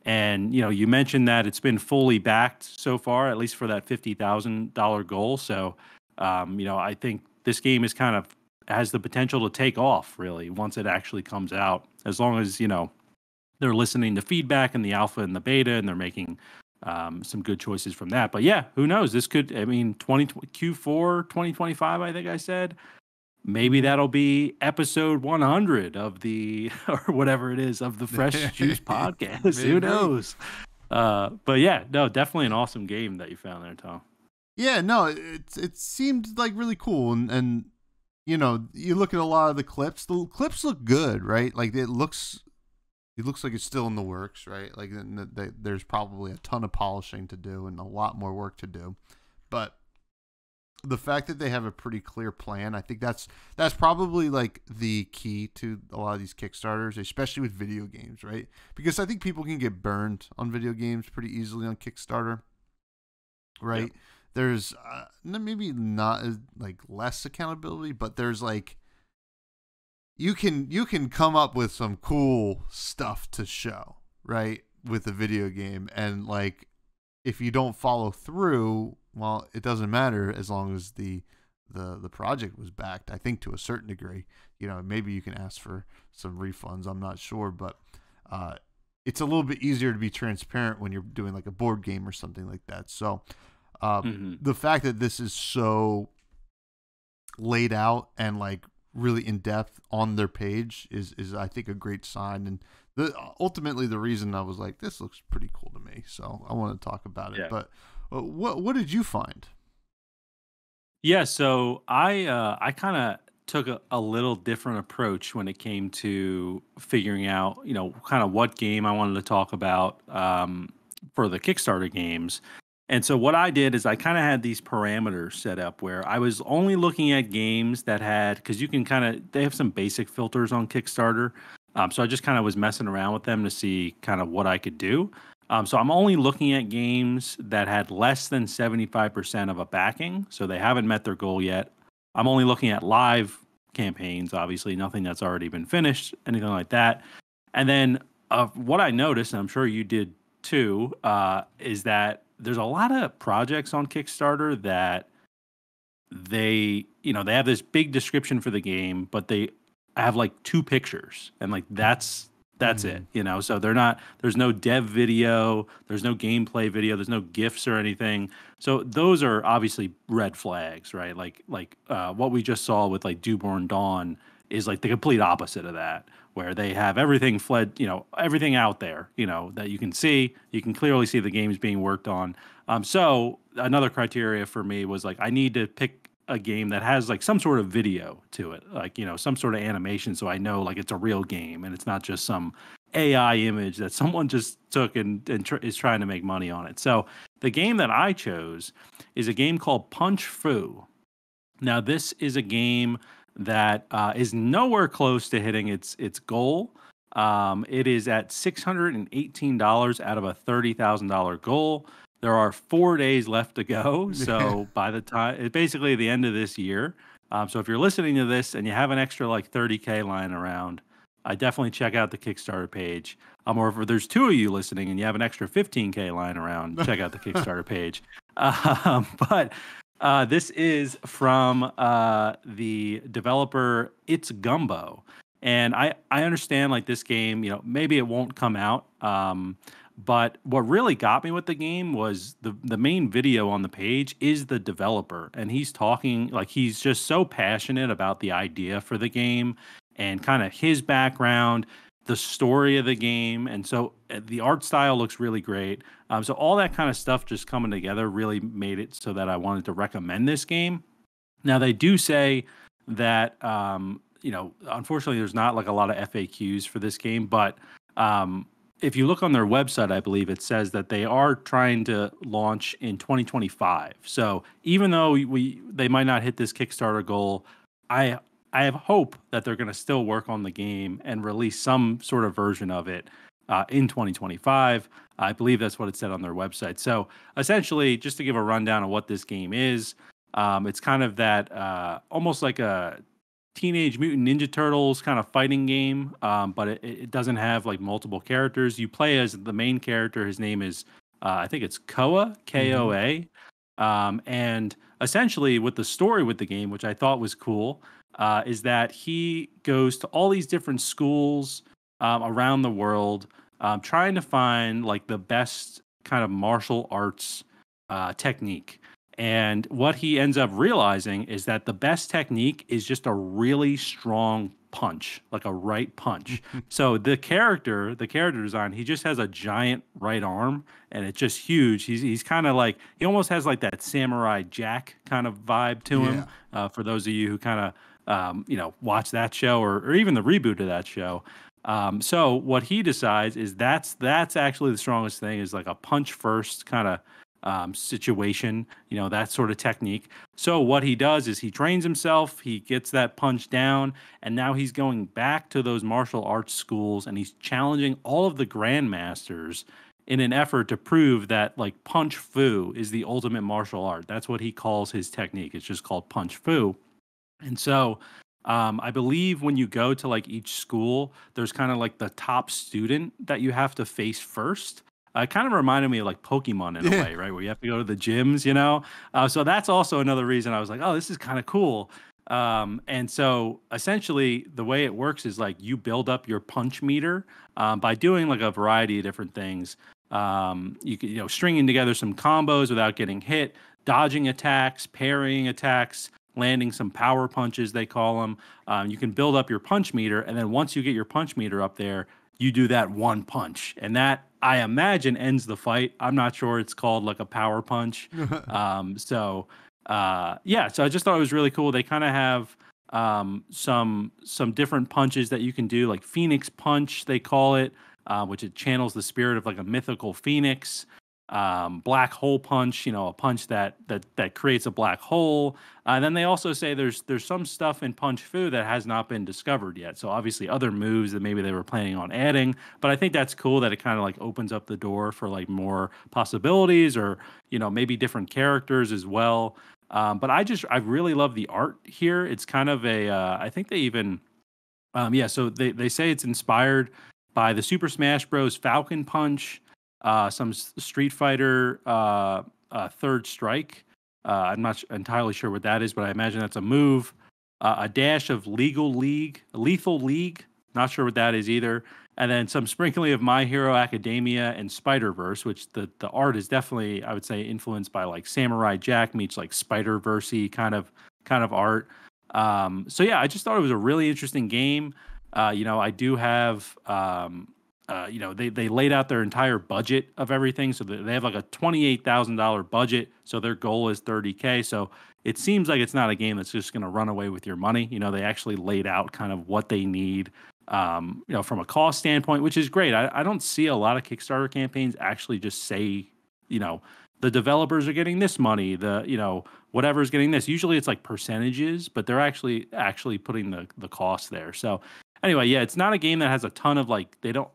And you mentioned that it's been fully backed so far, at least for that $50,000 goal. So I think this game is kind of has the potential to take off really once it actually comes out, as long as they're listening to feedback in the alpha and the beta, and they're making some good choices from that. But yeah, who knows? This could, Q4 2025, I think I said. Maybe that'll be episode 100 of the, or whatever it is, of the Fresh Juice podcast. Who knows? But yeah, no, definitely an awesome game that you found there, Tom. Yeah, no, it seemed like really cool, and you look at a lot of the clips. The clips look good, right? Like it looks like it's still in the works, right? Like there's probably a ton of polishing to do and a lot more work to do, but the fact that they have a pretty clear plan, I think that's probably like the key to a lot of these Kickstarters, especially with video games, right? Because I think people can get burned on video games pretty easily on Kickstarter, right? Yep. There's maybe not like less accountability, but there's like you can come up with some cool stuff to show, right, with a video game, and like if you don't follow through, well, it doesn't matter as long as the project was backed, I think, to a certain degree. Maybe you can ask for some refunds, I'm not sure, but it's a little bit easier to be transparent when you're doing like a board game or something like that. So the fact that this is so laid out and like really in depth on their page is I think a great sign, and ultimately the reason I was like, this looks pretty cool to me, so I want to talk about it. Yeah. But what did you find? Yeah, so I kind of took a little different approach when it came to figuring out, kind of what game I wanted to talk about for the Kickstarter games. And so what I did is I kind of had these parameters set up where I was only looking at games that had, because you can they have some basic filters on Kickstarter. So I just kind of was messing around with them to see kind of what I could do. So I'm only looking at games that had less than 75% of a backing. So they haven't met their goal yet. I'm only looking at live campaigns, obviously, nothing that's already been finished, anything like that. And then what I noticed, and I'm sure you did too, is that there's a lot of projects on Kickstarter that they have this big description for the game, but they have like 2 pictures, and like that's it, so there's no dev video, there's no gameplay video, there's no GIFs or anything. So those are obviously red flags, right? Like what we just saw with like Dewborn Dawn is like the complete opposite of that, where they have everything everything out there, that you can see. You can clearly see the games being worked on. So another criteria for me was like, I need to pick a game that has like some sort of video to it, like, some sort of animation, so I know like it's a real game and it's not just some AI image that someone just took and is trying to make money on it. So the game that I chose is a game called Punch Fu. Now, this is a game that is nowhere close to hitting its goal. It is at $618 out of a $30,000 goal. There are 4 days left to go. So by the time, it's basically the end of this year. So if you're listening to this and you have an extra like 30K lying around, I definitely check out the Kickstarter page. or if there's two of you listening and you have an extra 15K lying around, check out the Kickstarter page. But this is from the developer It's Gumbo. And I understand like this game, maybe it won't come out. But what really got me with the game was the main video on the page is the developer. And he's talking like he's just so passionate about the idea for the game and kind of his background, the story of the game. And so the art style looks really great. So all that kind of stuff just coming together really made it so that I wanted to recommend this game. Now, they do say that, unfortunately, there's not like a lot of FAQs for this game, but if you look on their website, I believe it says that they are trying to launch in 2025. So even though they might not hit this Kickstarter goal, I have hope that they're going to still work on the game and release some sort of version of it in 2025. I believe that's what it said on their website. So essentially, just to give a rundown of what this game is, it's kind of that almost like a Teenage Mutant Ninja Turtles kind of fighting game, but it doesn't have like multiple characters. You play as the main character. His name is, I think it's Koa, Koa. And essentially, with the story with the game, which I thought was cool, is that he goes to all these different schools around the world, trying to find like the best kind of martial arts technique. And what he ends up realizing is that the best technique is just a really strong punch, like a right punch. So the character design, he just has a giant right arm and it's just huge. He's kind of like, he almost has like that Samurai Jack kind of vibe to him. For those of you who kind of, watch that show or even the reboot of that show. So what he decides is that's actually the strongest thing, is like a punch first kind of situation, that sort of technique. So what he does is he trains himself, he gets that punch down, and now he's going back to those martial arts schools and he's challenging all of the grandmasters in an effort to prove that like punch fu is the ultimate martial art. That's what he calls his technique. It's just called punch fu. And so I believe when you go to like each school, there's kind of like the top student that you have to face first. It kind of reminded me of like Pokemon in a way, right? Where you have to go to the gyms, So that's also another reason I was like, oh, this is kind of cool. And so essentially the way it works is like you build up your punch meter by doing like a variety of different things. You can, stringing together some combos without getting hit, dodging attacks, parrying attacks, landing some power punches, they call them. You can build up your punch meter. And then once you get your punch meter up there, you do that one punch. And that, I imagine, ends the fight. I'm not sure it's called like a power punch. So I just thought it was really cool. They kind of have some different punches that you can do, like Phoenix Punch, they call it, which it channels the spirit of like a mythical phoenix. Black hole punch, a punch that creates a black hole. And then they also say there's some stuff in punch fu that has not been discovered yet. So obviously other moves that maybe they were planning on adding, but I think that's cool that it kind of like opens up the door for like more possibilities, or maybe different characters as well. But I really love the art here. It's kind of I think they even so they say it's inspired by the Super Smash Bros. Falcon Punch, some Street Fighter Third Strike. I'm not entirely sure what that is, but I imagine that's a move. A dash of Lethal League. Not sure what that is either. And then some sprinkling of My Hero Academia and Spider-Verse, which the art is definitely, I would say, influenced by like Samurai Jack meets like Spider-Verse-y kind of art. I just thought it was a really interesting game. I do have they laid out their entire budget of everything. So they have like a $28,000 budget. So their goal is $30K. So it seems like it's not a game that's just going to run away with your money. They actually laid out kind of what they need, from a cost standpoint, which is great. I don't see a lot of Kickstarter campaigns actually just say, the developers are getting this money, whatever's getting this. Usually it's like percentages, but they're actually putting the cost there. So anyway, it's not a game that has a ton of like, they don't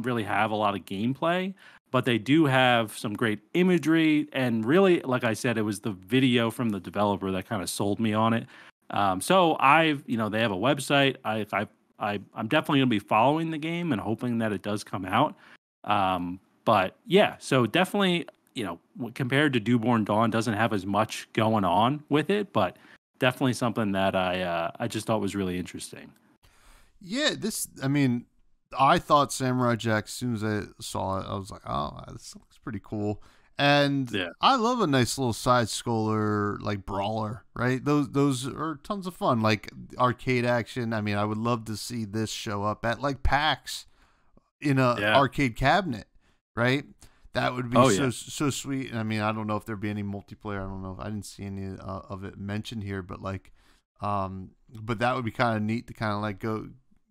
really have a lot of gameplay, but they do have some great imagery. And really, like I said, it was the video from the developer that kind of sold me on it. So they have a website. I'm definitely going to be following the game and hoping that it does come out. But yeah, so definitely, compared to Dewborn Dawn, doesn't have as much going on with it, but definitely something that I just thought was really interesting. Yeah, I mean, I thought Samurai Jack, as soon as I saw it, I was like, oh, this looks pretty cool. And Yeah. I love a nice little side scroller, like brawler, right? Those are tons of fun, like arcade action. I mean, I would love to see this show up at like PAX in a Yeah. arcade cabinet, right? That would be Oh so yeah. so sweet. And I mean, I don't know if there'd be any multiplayer. I don't know. I didn't see any of it mentioned here, but like, but that would be kind of neat to kind of like go,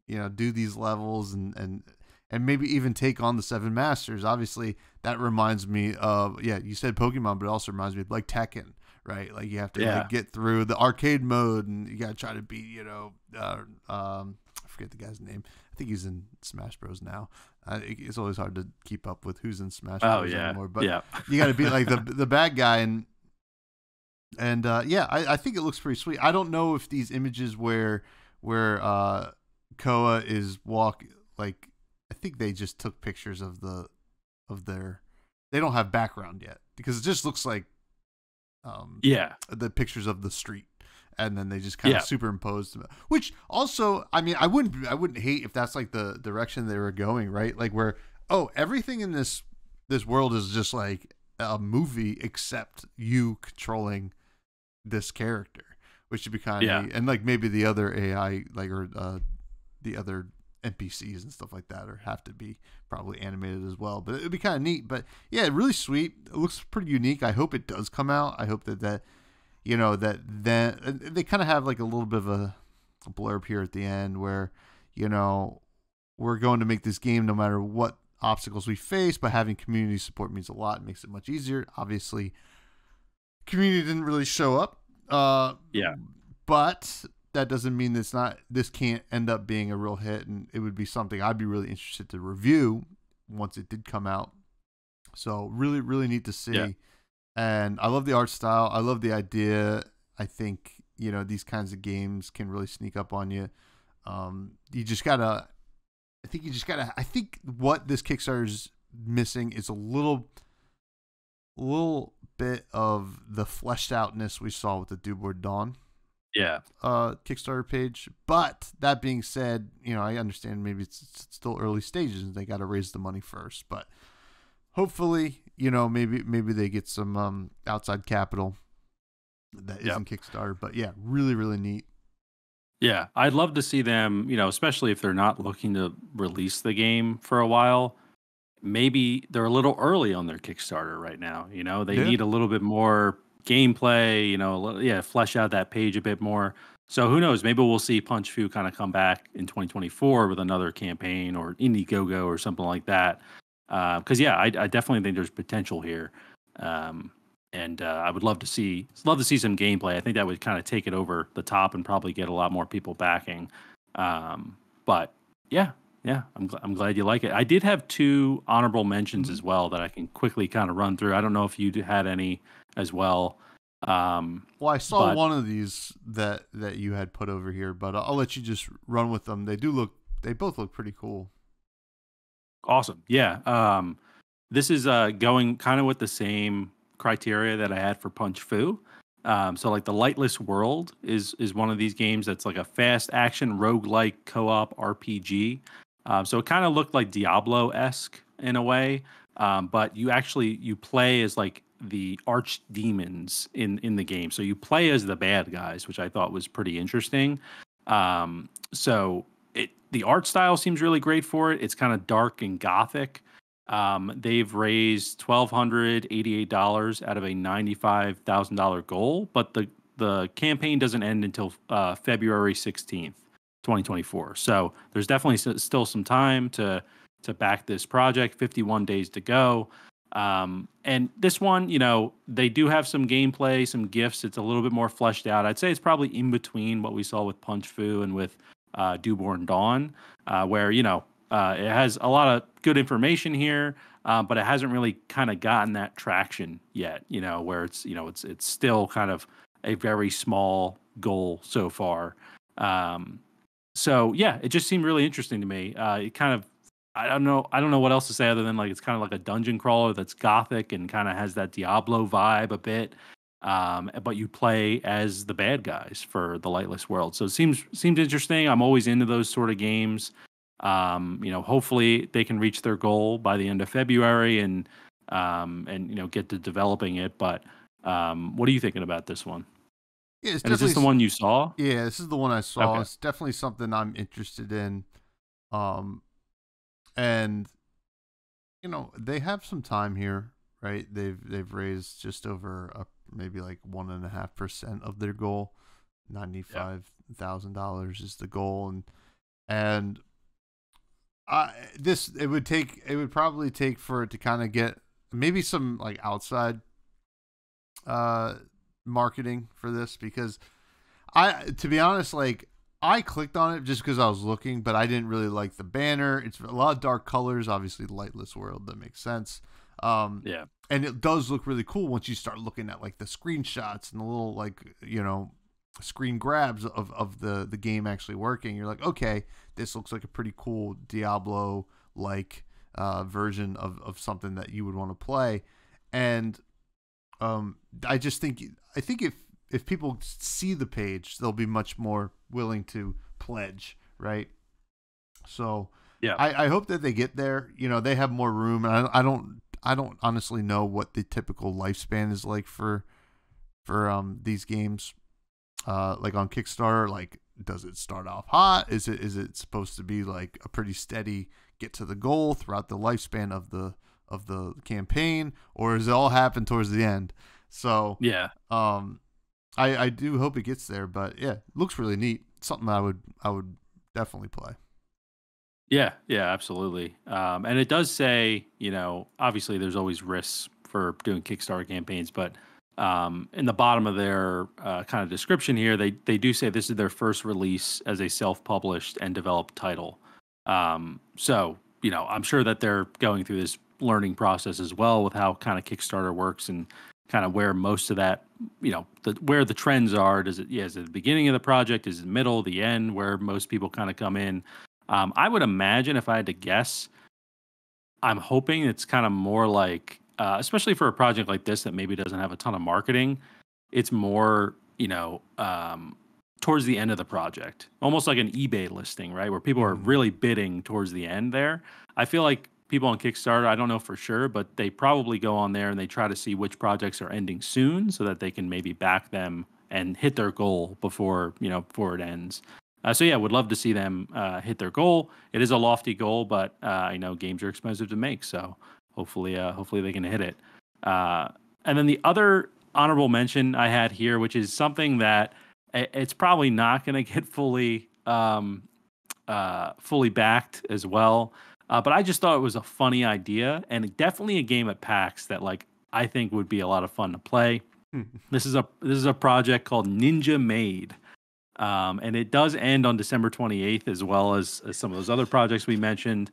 do these levels and maybe even take on the Seven Masters. Obviously, that reminds me of, yeah, you said Pokemon, but it also reminds me of like Tekken, right? Like you have to Yeah. like get through the arcade mode and you got to try to beat, I forget the guy's name. I think he's in Smash Bros. Now. It's always hard to keep up with who's in Smash Oh Bros. yeah. Anymore, but Yeah. you got to beat like the bad guy and yeah, I think it looks pretty sweet. I don't know if these images where Koa is like, I think they just took pictures of their, they don't have background yet because it just looks like Yeah. the pictures of the street, and then they just kind of Yeah. superimposed them. Which also, I mean, I wouldn't hate if that's like the direction they were going, right? Like where, oh, everything in this world is just like a movie except you controlling this character, which would be kind of Yeah. neat. And like maybe the other AI, like, or the other NPCs and stuff like that, or have to be probably animated as well. But it would be kind of neat. But yeah, really sweet. It looks pretty unique. I hope it does come out. I hope that that then they kind of have like a little bit of a blurb here at the end where, we're going to make this game no matter what obstacles we face, but having community support means a lot. It makes it much easier. Obviously, community didn't really show up. Yeah. But that doesn't mean this can't end up being a real hit, and it would be something I'd be really interested to review once it did come out. So really, really neat to see. Yeah. And I love the art style. I love the idea. I think, these kinds of games can really sneak up on you. You just gotta, I think what this Kickstarter's missing is a little bit of the fleshed outness we saw with the Dewborn Dawn Yeah. Kickstarter page. But that being said, I understand maybe it's still early stages and they got to raise the money first. But hopefully, maybe they get some outside capital that isn't Kickstarter. But yeah, really, really neat. Yeah, I'd love to see them, especially if they're not looking to release the game for a while. Maybe they're a little early on their Kickstarter right now. They Yeah. need a little bit more gameplay, flesh out that page a bit more. So who knows? Maybe we'll see Punch Fu kind of come back in 2024 with another campaign or Indiegogo or something like that. Because I definitely think there's potential here. And I would love to see some gameplay. I think that would kind of take it over the top and probably get a lot more people backing. But yeah, I'm glad you like it. I did have two honorable mentions as well that I can quickly kind of run through. I don't know if you had any as well. Well, I saw one of these that you had put over here, but I'll let you just run with them. They both look pretty cool. Awesome. Yeah. This is going kind of with the same criteria that I had for Punch Fu. So like the Lightless World is one of these games that's like a fast action roguelike co-op RPG. So it kind of looked like Diablo-esque in a way. But you play as like the arch demons in the game. So you play as the bad guys, which I thought was pretty interesting. So the art style seems really great for it. It's kind of dark and gothic. They've raised $1,288 out of a $95,000 goal, but the campaign doesn't end until February 16th, 2024. So there's definitely still some time to back this project. 51 days to go. And this one, they do have some gameplay, some gifts. It's a little bit more fleshed out. I'd say it's probably in between what we saw with Punch Fu and with Dewborn Dawn, where it has a lot of good information here, but it hasn't really kind of gotten that traction yet. Where it's still kind of a very small goal so far. So yeah, it just seemed really interesting to me. It kind of, I don't know what else to say other than like it's kind of like a dungeon crawler that's gothic and kind of has that Diablo vibe a bit. But you play as the bad guys for the Lightless world, so it seems interesting. I'm always into those sort of games. Hopefully they can reach their goal by the end of February and get to developing it. But what are you thinking about this one? Yeah, it's And is this definitely the one you saw? yeah, this is the one I saw. Okay. It's definitely something I'm interested in. Um, and they have some time here, right? They've raised just over maybe like 1.5% of their goal. $95,000 is the goal, and it would probably take for it to kind of get maybe some like outside marketing for this, because to be honest, like I clicked on it just because I was looking, but I didn't really like the banner. It's a lot of dark colors, obviously Lightless world, that makes sense. Yeah. And it does look really cool once you start looking at like the screenshots and the little like screen grabs of the game actually working. You're like, okay, this looks like a pretty cool Diablo like version of something that you would want to play. And I think if people see the page, they'll be much more willing to pledge, right? So Yeah. I hope that they get there. They have more room, and I don't honestly know what the typical lifespan is like for these games. Like on Kickstarter, like does it start off hot? Is it supposed to be like a pretty steady get to the goal throughout the lifespan of the campaign, or does it all happen towards the end? So Yeah. I do hope it gets there, but yeah, looks really neat. Something I would definitely play. Yeah, absolutely. And it does say, obviously there's always risks for doing Kickstarter campaigns, but in the bottom of their kind of description here, they do say this is their first release as a self-published and developed title. So, I'm sure that they're going through this learning process as well with how kind of Kickstarter works and kind of where most of that, where the trends are. Is it the beginning of the project? Is it middle, the end, where most people kind of come in? I would imagine, if I had to guess, I'm hoping it's kind of more like, especially for a project like this that maybe doesn't have a ton of marketing, it's more, towards the end of the project, almost like an eBay listing, right? Where people are really bidding towards the end there. I feel like people on Kickstarter, I don't know for sure, but they probably go on there and they try to see which projects are ending soon so that they can maybe back them and hit their goal before it ends. So yeah, would love to see them hit their goal. It is a lofty goal, but I know games are expensive to make, so hopefully they can hit it. And then the other honorable mention I had here, which is something that it's probably not going to get fully backed as well, but I just thought it was a funny idea and definitely a game at PAX that like I think would be a lot of fun to play. This is a project called Ninja Maid. And it does end on December 28th, as well as some of those other projects we mentioned.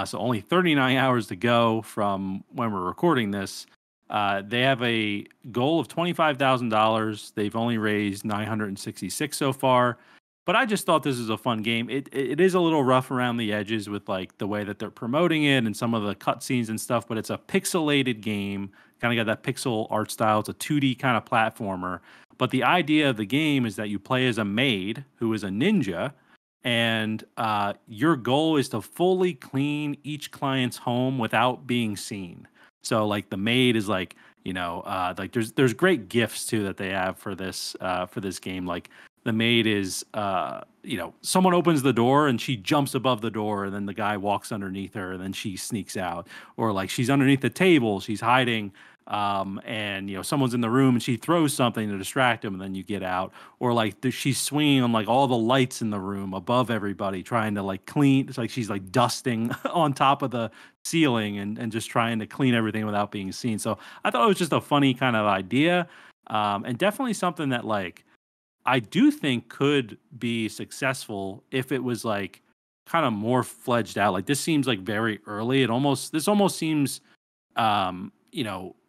So only 39 hours to go from when we're recording this. They have a goal of $25,000. They've only raised 966 so far. But I just thought this is a fun game. It is a little rough around the edges with like the way that they're promoting it and some of the cutscenes and stuff. But it's a pixelated game, kind of got that pixel art style. It's a 2D kind of platformer. But the idea of the game is that you play as a maid who is a ninja, and your goal is to fully clean each client's home without being seen. So like the maid is like, like there's great gifts too that they have for this game. Like the maid is someone opens the door and she jumps above the door and then the guy walks underneath her and then she sneaks out. Or like she's underneath the table, she's hiding, and someone's in the room and she throws something to distract him and then you get out. Or like she's swinging on like all the lights in the room above everybody, trying to like clean. It's like she's like dusting on top of the ceiling and just trying to clean everything without being seen. So I thought it was just a funny kind of idea, and definitely something that like I do think could be successful if it was like kind of more fledged out. Like this seems like very early. This almost seems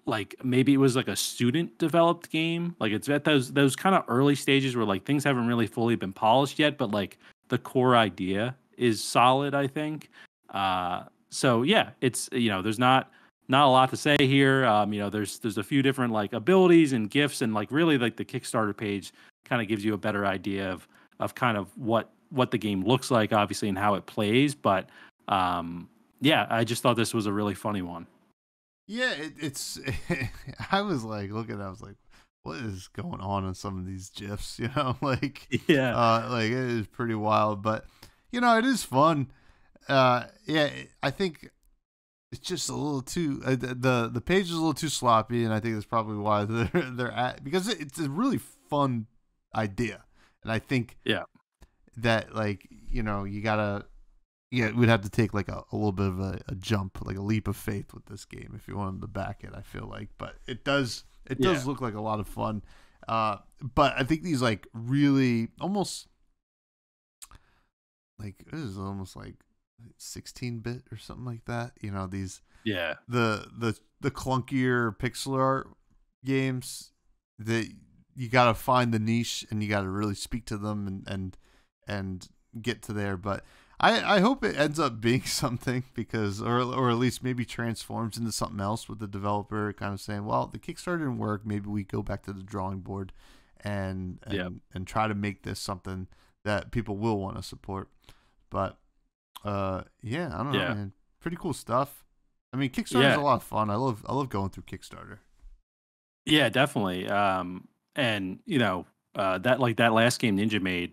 like maybe it was like a student developed game. Like it's at those kind of early stages where like things haven't really fully been polished yet, but like the core idea is solid, I think. So yeah, it's there's not a lot to say here. There's a few different like abilities and gifts, and like really like the Kickstarter page kind of gives you a better idea of kind of what the game looks like, obviously, and how it plays. But yeah, I just thought this was a really funny one. Yeah, it's. I was like looking. I was like, what is going on in some of these gifs? Yeah, Like it is pretty wild, but it is fun. Yeah, I think it's just a little too the page is a little too sloppy, and I think that's probably why they're at, because it's a really fun idea, and I think yeah, that like you gotta we'd have to take like a little bit of a jump, like a leap of faith with this game if you wanted to back it. I feel like, but it does yeah, look like a lot of fun. But I think these like really almost like this is almost like 16-bit or something like that. These yeah, the clunkier pixel art games that you got to find the niche and you got to really speak to them and get to there. But I hope it ends up being something, because or at least maybe transforms into something else with the developer kind of saying, well, the Kickstarter didn't work, maybe we go back to the drawing board and try to make this something that people will want to support. But yeah, I don't know, man. Pretty cool stuff. I mean, Kickstarter is a lot of fun. I love going through Kickstarter. Yeah, definitely. And that like that last game Ninja made,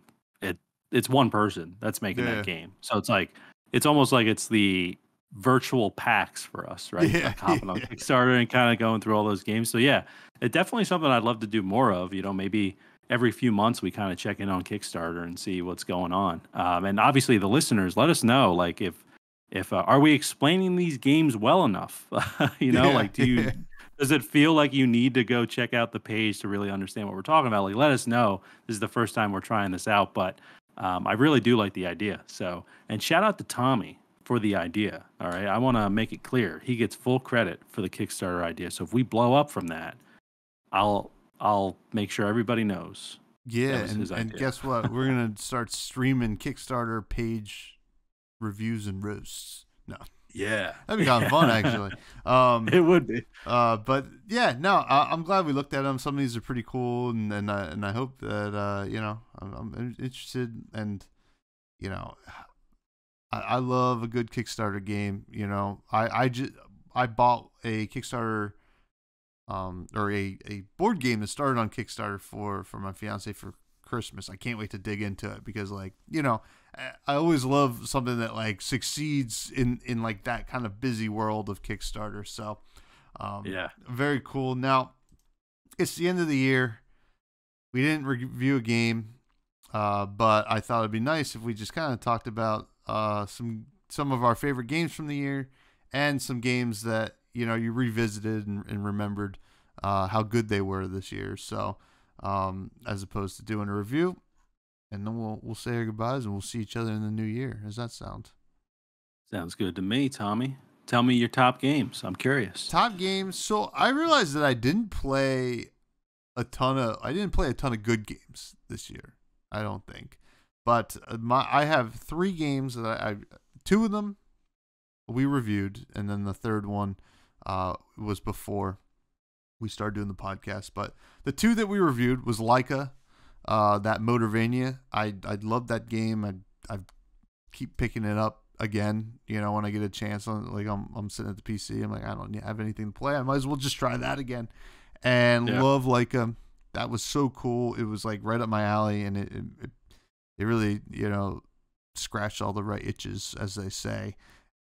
it's one person that's making that game. So it's like it's almost like it's the virtual PAX for us, right? Yeah, like hopping on Kickstarter and kind of going through all those games. So yeah, it's definitely something I'd love to do more of. Maybe every few months we kind of check in on Kickstarter and see what's going on. And obviously the listeners, let us know, like if are we explaining these games well enough? Like does it feel like you need to go check out the page to really understand what we're talking about? Like, let us know. This is the first time we're trying this out, but I really do like the idea. So, and shout out to Tommy for the idea. All right, I want to make it clear he gets full credit for the Kickstarter idea. So if we blow up from that, I'll make sure everybody knows. Yeah, and guess what? We're gonna start streaming Kickstarter page reviews and roasts. No. Yeah, that'd be kind of fun, actually. It would be. But yeah, no, I'm glad we looked at them. Some of these are pretty cool, and I hope that I'm interested, and I love a good Kickstarter game. I bought a Kickstarter or a board game that started on Kickstarter for my fiance for Christmas. I can't wait to dig into it, because I always love something that like succeeds in like that kind of busy world of Kickstarter. So yeah, very cool. Now it's the end of the year. We didn't review a game, but I thought it'd be nice if we just kind of talked about some of our favorite games from the year, and some games that you revisited and remembered how good they were this year. So as opposed to doing a review, and then we'll say our goodbyes and we'll see each other in the new year. Does that sound? Sounds good to me, Tommy. Tell me your top games. I'm curious. Top games. So I realized that I didn't play a ton of good games this year. I don't think, but I have 3 games that I 2 of them we reviewed, and then the third one was before we started doing the podcast. But the 2 that we reviewed was Leica, that Motorvania. I love that game. I keep picking it up again. When I get a chance. I'm sitting at the PC. I'm like, I don't have anything to play. I might as well just try that again. And love Leica. That was so cool. It was like right up my alley, and it really scratched all the right itches, as they say.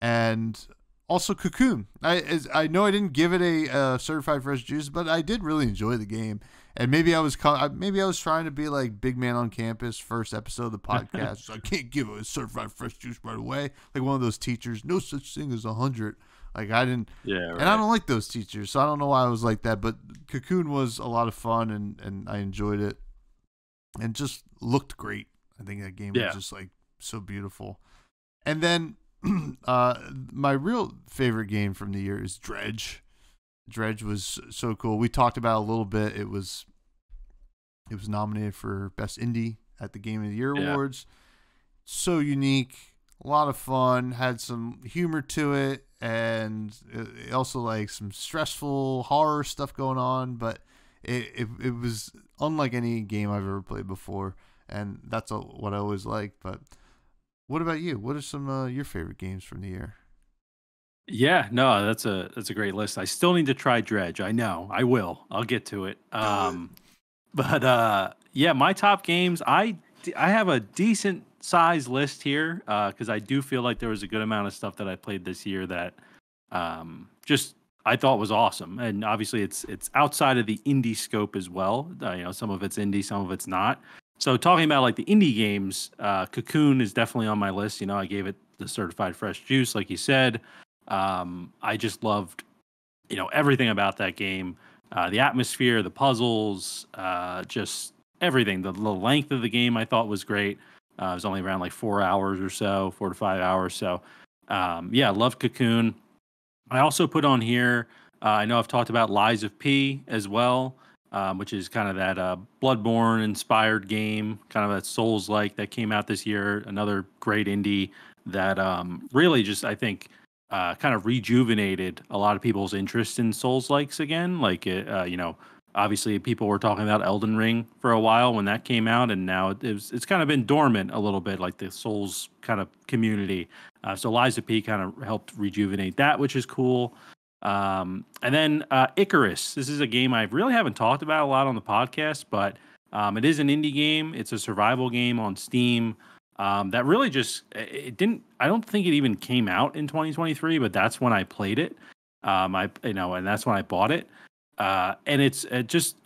And also Cocoon. I know I didn't give it a certified fresh juice, but I did really enjoy the game. And maybe I was trying to be like big man on campus, first episode of the podcast. So I can't give it a certified fresh juice right away. Like one of those teachers, no such thing as 100. Like I didn't. Yeah, right. And I don't like those teachers, so I don't know why I was like that. But Cocoon was a lot of fun, and I enjoyed it, and just looked great. I think that game was just like so beautiful. And then my real favorite game from the year is Dredge. Dredge was so cool. We talked about it a little bit. It was nominated for Best Indie at the Game of the Year Awards. so unique, a lot of fun, had some humor to it, and also like some stressful horror stuff going on. But it was unlike any game I've ever played before, and that's what I always like. But what about you? What are some your favorite games from the year? Yeah, no, that's a great list. I still need to try Dredge. I know. I will. I'll get to it. Do it. But yeah, my top games, I have a decent size list here because I do feel like there was a good amount of stuff that I played this year that just I thought was awesome. And obviously it's outside of the indie scope as well. Some of it's indie, some of it's not. So talking about like the indie games, Cocoon is definitely on my list. I gave it the certified fresh juice, like you said. I just loved, everything about that game, the atmosphere, the puzzles, just everything. The length of the game I thought was great. It was only around like 4 hours or so, 4 to 5 hours. So, yeah, loved Cocoon. I also put on here. I know I've talked about Lies of P as well, which is kind of that Bloodborne inspired game, kind of that Souls like that came out this year. Another great indie that really just I think kind of rejuvenated a lot of people's interest in Souls likes again. Like obviously people were talking about Elden Ring for a while when that came out, and now it's kind of been dormant a little bit, like the Souls kind of community. So Liza P kind of helped rejuvenate that, which is cool. And then Icarus. This is a game I really haven't talked about a lot on the podcast, but it is an indie game. It's a survival game on Steam. That really just it didn't. I don't think it even came out in 2023, but that's when I played it. And that's when I bought it. And it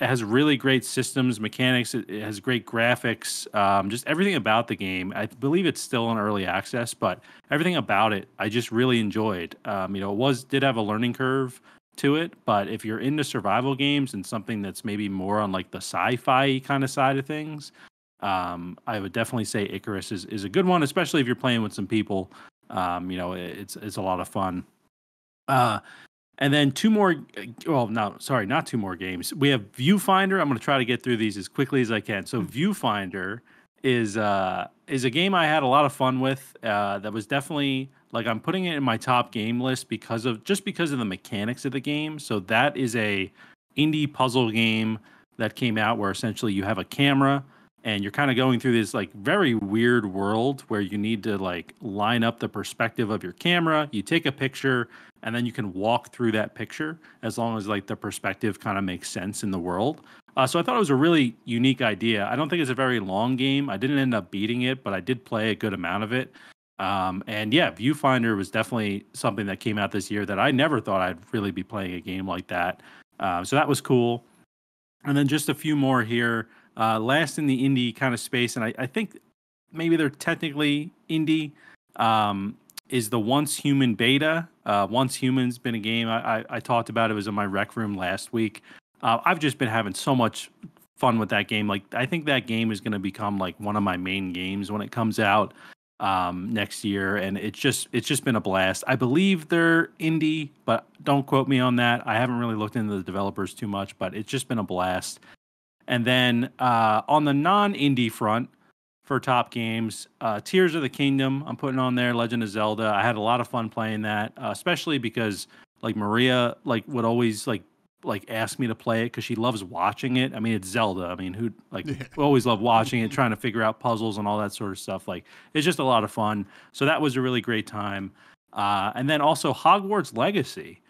has really great systems, mechanics. It has great graphics. Just everything about the game. I believe it's still in early access, but everything about it, I just really enjoyed. It did have a learning curve to it, but if you're into survival games and something that's maybe more on like the sci-fi kind of side of things, I would definitely say Icarus is a good one, especially if you're playing with some people. It's a lot of fun. And then two more. Well, no, sorry, not two more games. We have Viewfinder. I'm going to try to get through these as quickly as I can. So Viewfinder is a game I had a lot of fun with. That was definitely like I'm putting it in my top game list because of the mechanics of the game. So that is a indie puzzle game that came out where essentially you have a camera and you're kind of going through this like very weird world where you need to like line up the perspective of your camera. You take a picture and then you can walk through that picture as long as like the perspective kind of makes sense in the world. So I thought it was a really unique idea. I don't think it's a very long game. I didn't end up beating it, but I did play a good amount of it. And yeah, Viewfinder was definitely something that came out this year that I never thought I'd really be playing a game like that. So that was cool. And then just a few more here. Last in the indie kind of space, and I think maybe they're technically indie, is the Once Human beta. Once Human's been a game I talked about. It was in my rec room last week. I've just been having so much fun with that game. Like I think that game is going to become like one of my main games when it comes out next year, and it's just been a blast. I believe they're indie, but don't quote me on that. I haven't really looked into the developers too much, but it's just been a blast. And then on the non-indie front for top games, Tears of the Kingdom, I'm putting on there. Legend of Zelda. I had a lot of fun playing that, especially because like Maria would always ask me to play it because she loves watching it. I mean, it's Zelda. I mean, we always love watching it, trying to figure out puzzles and all that sort of stuff. Like it's just a lot of fun. So that was a really great time. And then also Hogwarts Legacy,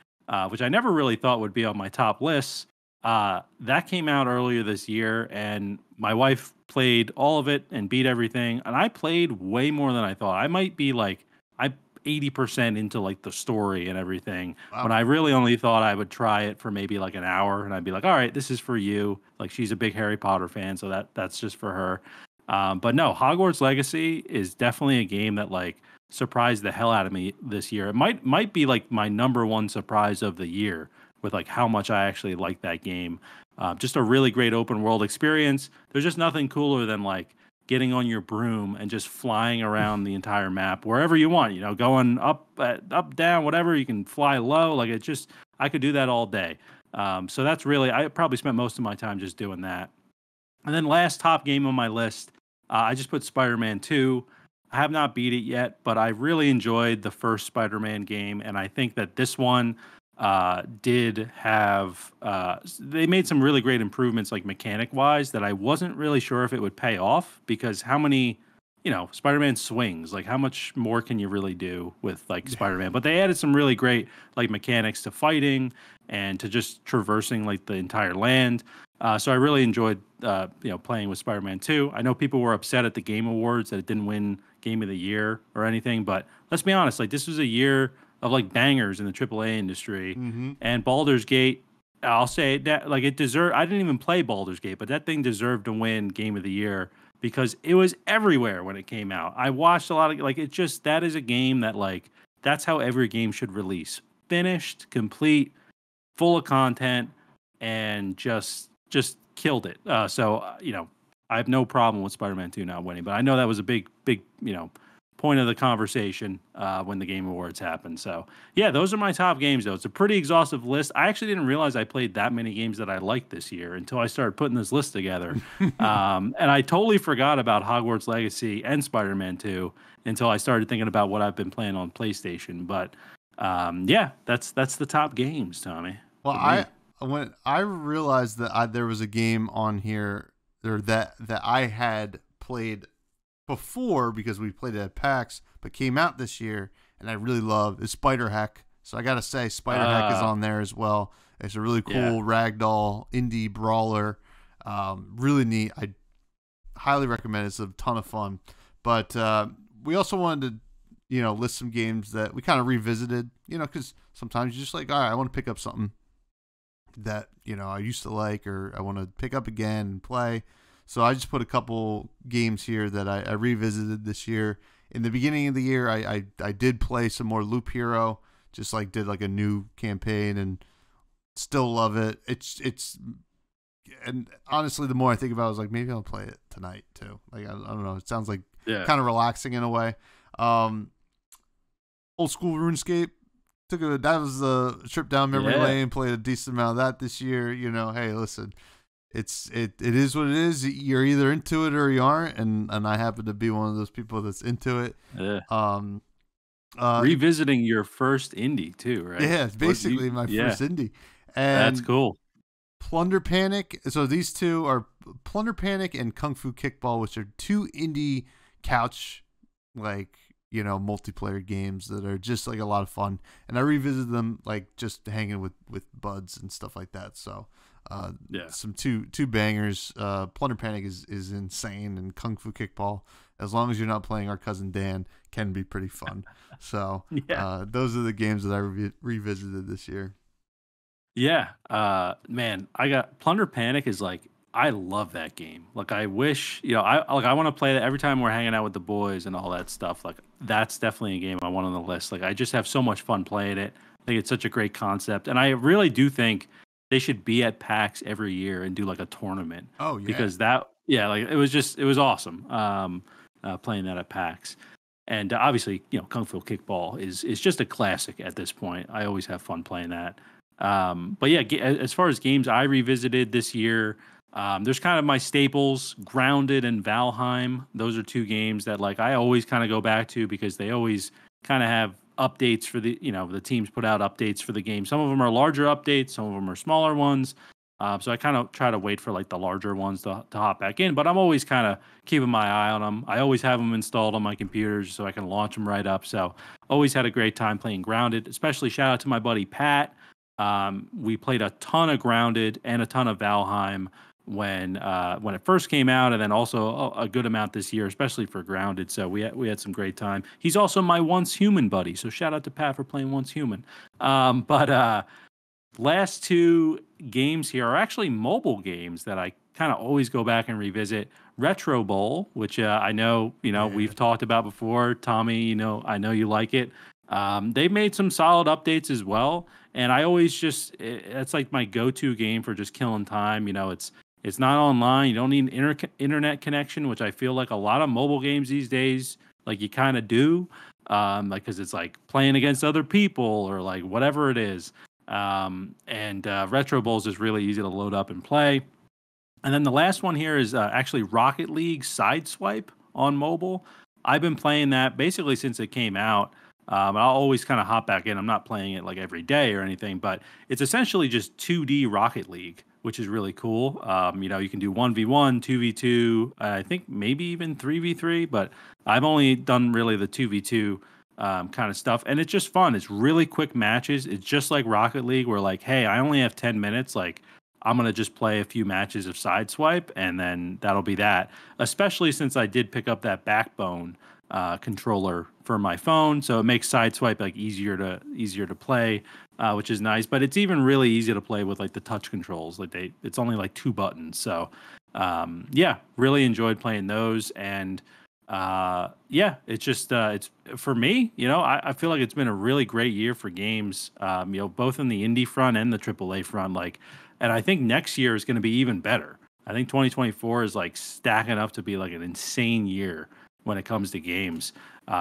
which I never really thought would be on my top list. That came out earlier this year, and my wife played all of it and beat everything. And I played way more than I thought. I might be like 80% into like the story and everything. Wow. When I really only thought I would try it for maybe like an hour, and I'd be like, all right, this is for you. Like she's a big Harry Potter fan, so that's just for her. But no, Hogwarts Legacy is definitely a game that like surprised the hell out of me this year. It might be like my number one surprise of the year with like how much I actually like that game. Just a really great open world experience. There's just nothing cooler than like getting on your broom and just flying around the entire map wherever you want, going up, down, whatever. You can fly low. Like I could do that all day. So that's really, I probably spent most of my time just doing that. And then last top game on my list, I just put Spider-Man 2. I have not beat it yet, but I really enjoyed the first Spider-Man game, and I think that this one did have they made some really great improvements, like mechanic wise, that I wasn't really sure if it would pay off because how many, Spider-Man swings, like how much more can you really do with like Spider-Man? But they added some really great like mechanics to fighting and to just traversing like the entire land. So I really enjoyed playing with Spider-Man 2. I know people were upset at the Game Awards that it didn't win Game of the Year or anything, but let's be honest, like this was a year of like bangers in the AAA industry, Mm-hmm. and Baldur's Gate. I'll say that like it deserved. I didn't even play Baldur's Gate, but that thing deserved to win Game of the Year because it was everywhere when it came out. I watched a lot of like it. Just that is a game that like that's how every game should release: finished, complete, full of content, and just killed it. I have no problem with Spider-Man 2 not winning, but I know that was a big point of the conversation when the Game Awards happened. So yeah, those are my top games though. It's a pretty exhaustive list. I actually didn't realize I played that many games that I liked this year until I started putting this list together. And I totally forgot about Hogwarts Legacy and Spider-Man 2 until I started thinking about what I've been playing on PlayStation. But yeah, that's the top games, Tommy. Well, when I realized that there was a game on here or that I had played before because we played it at PAX, but came out this year and I really love is Spider Hack. So I gotta say, Spider Hack is on there as well. It's a really cool ragdoll indie brawler, really neat. I highly recommend it. It's a ton of fun. But we also wanted to, list some games that we kind of revisited. Because sometimes you're just like, all right, I want to pick up something that I used to like or I want to pick up again and play. So I just put a couple games here that I revisited this year. In the beginning of the year, I did play some more Loop Hero, just like did like a new campaign and still love it. It's and honestly, the more I think about it, I was like, maybe I'll play it tonight too. Like I don't know, it sounds like kind of relaxing in a way. Old school RuneScape. That was a trip down memory lane. Played a decent amount of that this year. Hey, listen, it is what it is. You're either into it or you aren't, and I happen to be one of those people that's into it. Revisiting your first indie too, right? Yeah, it's basically my first indie, and that's cool. Plunder Panic. So these two are Plunder Panic and Kung Fu Kickball, which are two indie couch multiplayer games that are just like a lot of fun, and I revisit them like just hanging with buds and stuff like that. So some two bangers. Plunder Panic is insane, and Kung Fu Kickball, as long as you're not playing Our Cousin Dan, can be pretty fun. So those are the games that I revisited this year. Man, I got Plunder Panic is like I love that game. Like I wish, I want to play that every time we're hanging out with the boys and all that stuff. Like that's definitely a game I want on the list. Like I just have so much fun playing it. I think it's such a great concept, and I really do think they should be at PAX every year and do like a tournament. Oh yeah, because it was awesome. Playing that at PAX, and obviously Kung Fu Kickball is just a classic at this point. I always have fun playing that. But yeah, as far as games I revisited this year. There's kind of my staples, Grounded and Valheim. Those are two games that like I always kind of go back to because they always kind of have updates for the teams put out updates for the game. Some of them are larger updates, some of them are smaller ones. So I kind of try to wait for like the larger ones to hop back in, but I'm always kind of keeping my eye on them. I always have them installed on my computers so I can launch them right up. So always had a great time playing Grounded, especially shout out to my buddy Pat. We played a ton of Grounded and a ton of Valheim when it first came out, and then also a good amount this year, especially for Grounded. So we had some great time. He's also my Once Human buddy, so shout out to Pat for playing Once Human. But last two games here are actually mobile games that I kind of always go back and revisit. Retro Bowl, which I know we've talked about before. Tommy, I know you like it. They've made some solid updates as well, and I always it's like my go-to game for just killing time. It's not online. You don't need an internet connection, which I feel like a lot of mobile games these days, like you kind of do, because it's like playing against other people or like whatever it is. And Retro Bowls is really easy to load up and play. And then the last one here is actually Rocket League Sideswipe on mobile. I've been playing that basically since it came out. I'll always kind of hop back in. I'm not playing it like every day or anything, but it's essentially just 2D Rocket League, which is really cool. You can do 1v1, 2v2, I think maybe even 3v3, but I've only done really the 2v2 kind of stuff. And it's just fun. It's really quick matches. It's just like Rocket League where like, hey, I only have 10 minutes. Like, I'm going to just play a few matches of Sideswipe, and then that'll be that. Especially since I did pick up that Backbone controller for my phone, so it makes Sideswipe like easier to play, which is nice. But it's even really easy to play with like the touch controls. Like it's only like 2 buttons. So yeah, really enjoyed playing those. And it's just it's for me. I feel like it's been a really great year for games. Both in the indie front and the AAA front. Like, and I think next year is going to be even better. I think 2024 is like stacking up to be like an insane year when it comes to games.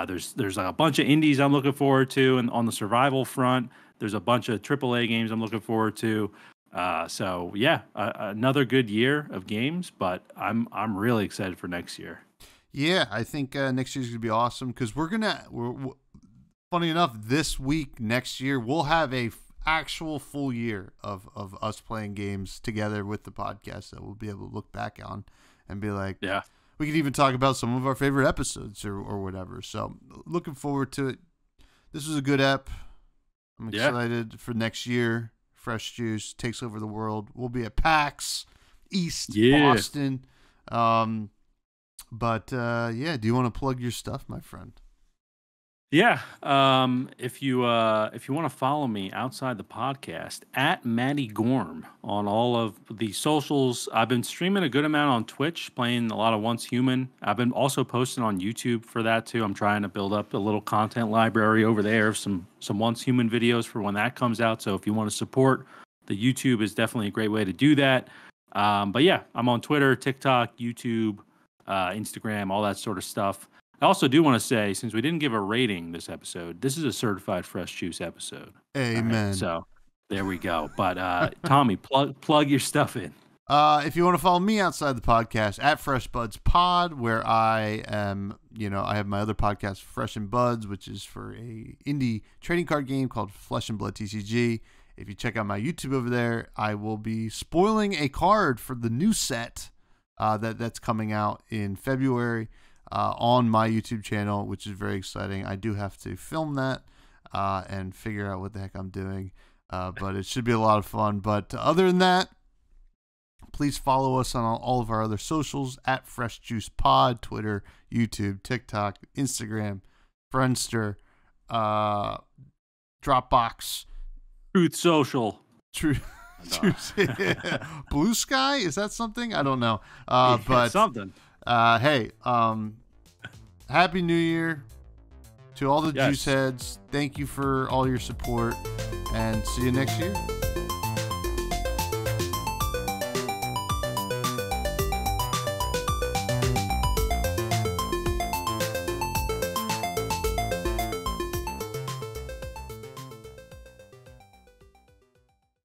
There's like a bunch of indies I'm looking forward to, and on the survival front, there's a bunch of AAA games I'm looking forward to. So yeah, another good year of games, but I'm really excited for next year. Yeah, I think next year's gonna be awesome because we're funny enough, this week next year we'll have a actual full year of us playing games together with the podcast that we'll be able to look back on and be like, yeah. We could even talk about some of our favorite episodes or whatever. So looking forward to it. This was a good ep. I'm excited for next year. Fresh Juice takes over the world. We'll be at PAX East Boston. Do you want to plug your stuff, my friend? Yeah. If you want to follow me outside the podcast at Matty Gorm on all of the socials, I've been streaming a good amount on Twitch, playing a lot of Once Human. I've been also posting on YouTube for that too. I'm trying to build up a little content library over there of some Once Human videos for when that comes out. So if you want to support, the YouTube is definitely a great way to do that. But yeah, I'm on Twitter, TikTok, YouTube, Instagram, all that sort of stuff. I also do want to say, since we didn't give a rating this episode, this is a certified fresh juice episode. Amen. Right, so there we go. But Tommy, plug your stuff in. If you want to follow me outside the podcast at Fresh Buds Pod, where I am, I have my other podcast, Fresh and Buds, which is for a indie trading card game called Flesh and Blood TCG. If you check out my YouTube over there, I will be spoiling a card for the new set that's coming out in February. On my YouTube channel, which is very exciting. I do have to film that and figure out what the heck I'm doing, but it should be a lot of fun. But other than that, please follow us on all of our other socials at Fresh Juice Pod, Twitter, YouTube, TikTok, Instagram, Friendster, Dropbox, Truth Social. Blue Sky, is that something? I don't know. But something. Hey, Happy New Year to all the juice heads. Thank you for all your support, and see you next year.